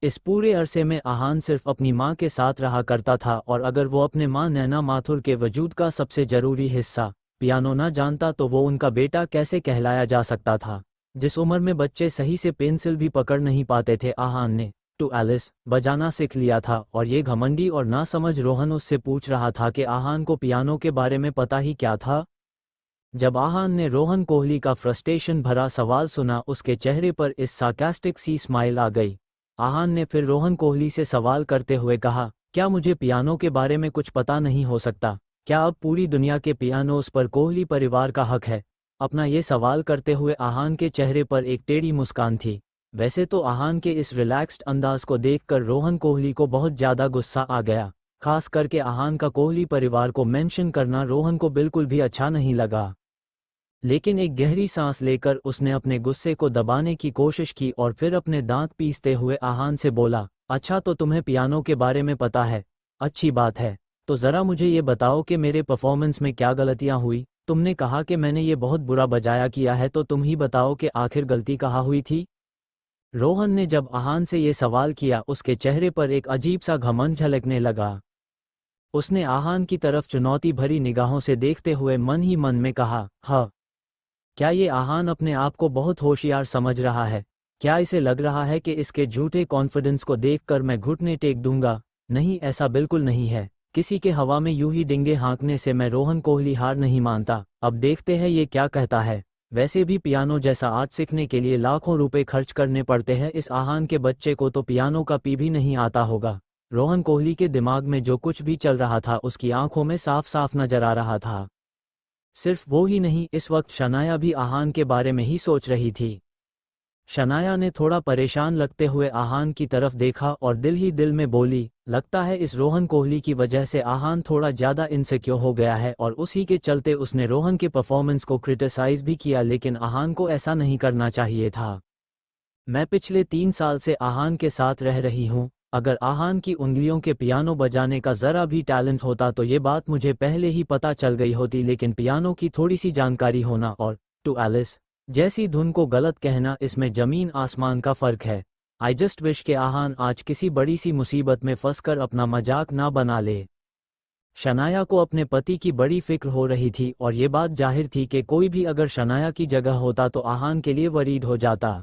इस पूरे अरसे में आहान सिर्फ अपनी मां के साथ रहा करता था, और अगर वो अपने मां नैना माथुर के वजूद का सबसे जरूरी हिस्सा पियानो ना जानता तो वो उनका बेटा कैसे कहलाया जा सकता था? जिस उम्र में बच्चे सही से पेंसिल भी पकड़ नहीं पाते थे, आहान ने टू एलिस बजाना सीख लिया था, और ये घमंडी और नासमझ रोहन उससे पूछ रहा था कि आहान को पियानो के बारे में पता ही क्या था। जब आहान ने रोहन कोहली का फ्रस्ट्रेशन भरा सवाल सुना, उसके चेहरे पर इस सार्कास्टिक सी स्माइल आ गई। आहान ने फिर रोहन कोहली से सवाल करते हुए कहा, क्या मुझे पियानो के बारे में कुछ पता नहीं हो सकता? क्या अब पूरी दुनिया के पियानोस पर कोहली परिवार का हक है? अपना ये सवाल करते हुए आहान के चेहरे पर एक टेढ़ी मुस्कान थी। वैसे तो आहान के इस रिलैक्स्ड अंदाज को देखकर रोहन कोहली को बहुत ज़्यादा गुस्सा आ गया। खास करके आहान का कोहली परिवार को मेंशन करना रोहन को बिल्कुल भी अच्छा नहीं लगा। लेकिन एक गहरी सांस लेकर उसने अपने गुस्से को दबाने की कोशिश की और फिर अपने दांत पीसते हुए आहान से बोला, अच्छा तो तुम्हें पियानो के बारे में पता है, अच्छी बात है। तो ज़रा मुझे ये बताओ कि मेरे परफॉर्मेंस में क्या गलतियाँ हुई। तुमने कहा कि मैंने ये बहुत बुरा बजाया किया है, तो तुम ही बताओ कि आखिर गलती कहाँ हुई थी। रोहन ने जब आहान से ये सवाल किया, उसके चेहरे पर एक अजीब सा घमंड झलकने लगा। उसने आहान की तरफ चुनौती भरी निगाहों से देखते हुए मन ही मन में कहा, हाँ, क्या ये आहान अपने आप को बहुत होशियार समझ रहा है? क्या इसे लग रहा है कि इसके झूठे कॉन्फिडेंस को देखकर मैं घुटने टेक दूंगा? नहीं, ऐसा बिल्कुल नहीं है। किसी के हवा में यूं ही डिंगे हाँकने से मैं रोहन कोहली हार नहीं मानता। अब देखते हैं ये क्या कहता है। वैसे भी पियानो जैसा आर्ट सीखने के लिए लाखों रुपए खर्च करने पड़ते हैं, इस आहान के बच्चे को तो पियानो का पी भी नहीं आता होगा। रोहन कोहली के दिमाग में जो कुछ भी चल रहा था उसकी आंखों में साफ साफ नजर आ रहा था। सिर्फ वो ही नहीं, इस वक्त शनाया भी आहान के बारे में ही सोच रही थी। शनाया ने थोड़ा परेशान लगते हुए आहान की तरफ देखा और दिल ही दिल में बोली, लगता है इस रोहन कोहली की वजह से आहान थोड़ा ज़्यादा इनसिक्योर हो गया है और उसी के चलते उसने रोहन के परफॉर्मेंस को क्रिटिसाइज भी किया, लेकिन आहान को ऐसा नहीं करना चाहिए था। मैं पिछले 3 साल से आहान के साथ रह रही हूँ। अगर आहान की उंगलियों के पियानो बजाने का ज़रा भी टैलेंट होता तो ये बात मुझे पहले ही पता चल गई होती, लेकिन पियानो की थोड़ी सी जानकारी होना और टू एलिस जैसी धुन को गलत कहना, इसमें ज़मीन आसमान का फ़र्क है। आई जस्ट विश के आहान आज किसी बड़ी सी मुसीबत में फंसकर अपना मजाक ना बना ले। शनाया को अपने पति की बड़ी फिक्र हो रही थी और ये बात जाहिर थी कि कोई भी अगर शनाया की जगह होता तो आहान के लिए वरीड हो जाता।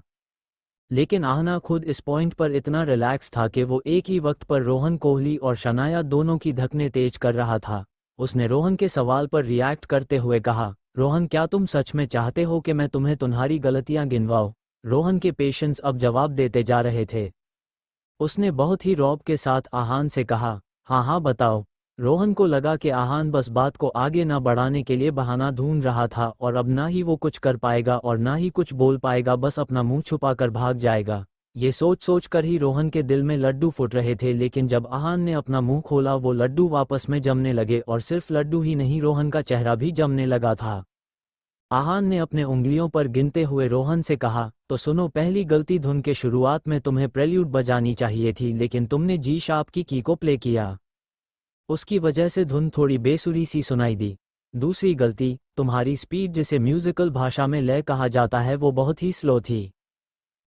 लेकिन आहना खुद इस पॉइंट पर इतना रिलैक्स था कि वो एक ही वक्त पर रोहन कोहली और शनाया दोनों की धकने तेज कर रहा था। उसने रोहन के सवाल पर रिएक्ट करते हुए कहा, रोहन, क्या तुम सच में चाहते हो कि मैं तुम्हें तुम्हारी गलतियां गिनवाऊं? रोहन के पेशेंस अब जवाब देते जा रहे थे। उसने बहुत ही रौब के साथ आहान से कहा, हाँ हाँ बताओ। रोहन को लगा कि आहान बस बात को आगे न बढ़ाने के लिए बहाना ढूंढ रहा था और अब ना ही वो कुछ कर पाएगा और ना ही कुछ बोल पाएगा, बस अपना मुंह छुपाकर भाग जाएगा। ये सोच सोच कर ही रोहन के दिल में लड्डू फूट रहे थे, लेकिन जब आहान ने अपना मुंह खोला वो लड्डू वापस में जमने लगे और सिर्फ लड्डू ही नहीं, रोहन का चेहरा भी जमने लगा था। आहान ने अपने उंगलियों पर गिनते हुए रोहन से कहा, तो सुनो, पहली गलती, धुन के शुरुआत में तुम्हें प्रेल्यूड बजानी चाहिए थी, लेकिन तुमने जी शार्प की की को प्ले किया। उसकी वजह से धुन थोड़ी बेसुरी सी सुनाई दी। दूसरी गलती, तुम्हारी स्पीड, जिसे म्यूजिकल भाषा में लय कहा जाता है, वो बहुत ही स्लो थी,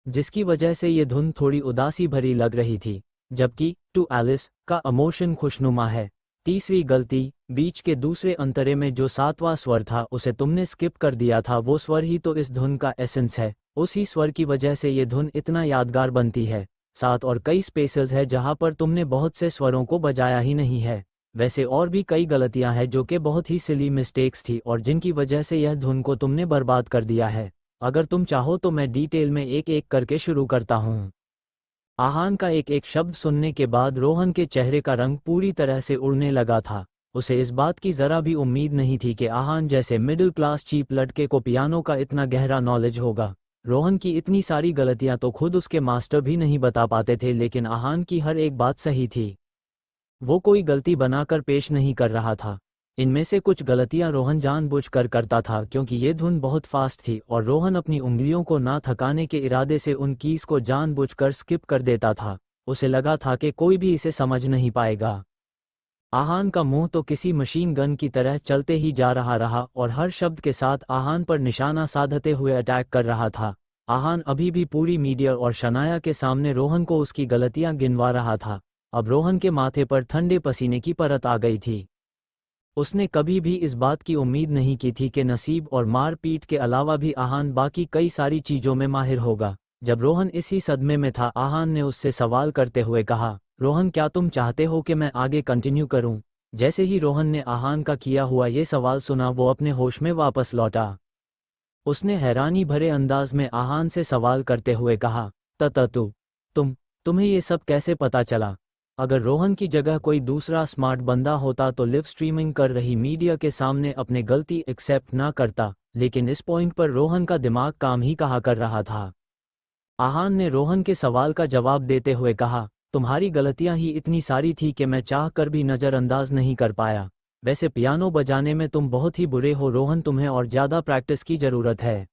जिसकी वजह से ये धुन थोड़ी उदासी भरी लग रही थी, जबकि टू एलिस का इमोशन खुशनुमा है। तीसरी गलती, बीच के दूसरे अंतरे में जो 7वां स्वर था उसे तुमने स्किप कर दिया था। वो स्वर ही तो इस धुन का एसेंस है। उसी स्वर की वजह से ये धुन इतना यादगार बनती है। 7 और कई स्पेसेस है जहां पर तुमने बहुत से स्वरों को बजाया ही नहीं है। वैसे और भी कई गलतियां हैं जो कि बहुत ही सिली मिस्टेक्स थी और जिनकी वजह से यह धुन को तुमने बर्बाद कर दिया है। अगर तुम चाहो तो मैं डिटेल में एक एक करके शुरू करता हूँ। आहान का एक एक शब्द सुनने के बाद रोहन के चेहरे का रंग पूरी तरह से उड़ने लगा था। उसे इस बात की जरा भी उम्मीद नहीं थी कि आहान जैसे मिडिल क्लास चीप लड़के को पियानो का इतना गहरा नॉलेज होगा। रोहन की इतनी सारी गलतियां तो खुद उसके मास्टर भी नहीं बता पाते थे, लेकिन आहान की हर एक बात सही थी। वो कोई गलती बनाकर पेश नहीं कर रहा था। इनमें से कुछ गलतियां रोहन जानबूझकर करता था क्योंकि ये धुन बहुत फास्ट थी और रोहन अपनी उंगलियों को ना थकाने के इरादे से उन कीज को जानबूझकर स्किप कर देता था। उसे लगा था कि कोई भी इसे समझ नहीं पाएगा। आहान का मुंह तो किसी मशीन गन की तरह चलते ही जा रहा और हर शब्द के साथ आहान पर निशाना साधते हुए अटैक कर रहा था। आहान अभी भी पूरी मीडिया और शनाया के सामने रोहन को उसकी गलतियां गिनवा रहा था। अब रोहन के माथे पर ठंडे पसीने की परत आ गई थी। उसने कभी भी इस बात की उम्मीद नहीं की थी कि नसीब और मार पीट के अलावा भी आहान बाकी कई सारी चीज़ों में माहिर होगा। जब रोहन इसी सदमे में था, आहान ने उससे सवाल करते हुए कहा, रोहन, क्या तुम चाहते हो कि मैं आगे कंटिन्यू करूं? जैसे ही रोहन ने आहान का किया हुआ ये सवाल सुना, वो अपने होश में वापस लौटा। उसने हैरानी भरे अंदाज में आहान से सवाल करते हुए कहा, तुम्हें ये सब कैसे पता चला? अगर रोहन की जगह कोई दूसरा स्मार्ट बंदा होता तो लिव स्ट्रीमिंग कर रही मीडिया के सामने अपने गलती एक्सेप्ट ना करता, लेकिन इस पॉइंट पर रोहन का दिमाग काम ही कहा कर रहा था। आहान ने रोहन के सवाल का जवाब देते हुए कहा, तुम्हारी गलतियां ही इतनी सारी थी कि मैं चाह कर भी नज़रअंदाज नहीं कर पाया। वैसे पियानो बजाने में तुम बहुत ही बुरे हो रोहन, तुम्हें और ज़्यादा प्रैक्टिस की ज़रूरत है।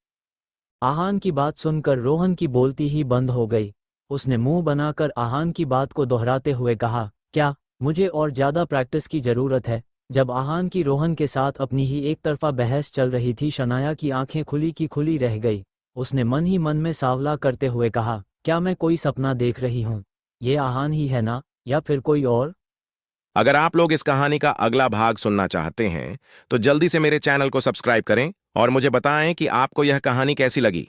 आहान की बात सुनकर रोहन की बोलती ही बंद हो गई। उसने मुंह बनाकर आहान की बात को दोहराते हुए कहा, क्या मुझे और ज़्यादा प्रैक्टिस की ज़रूरत है। जब आहान की रोहन के साथ अपनी ही एक तरफा बहस चल रही थी, शनाया की आंखें खुली की खुली रह गई। उसने मन ही मन में सावला करते हुए कहा, क्या मैं कोई सपना देख रही हूँ? ये आहान ही है ना, या फिर कोई और? अगर आप लोग इस कहानी का अगला भाग सुनना चाहते हैं तो जल्दी से मेरे चैनल को सब्सक्राइब करें और मुझे बताएं कि आपको यह कहानी कैसी लगी।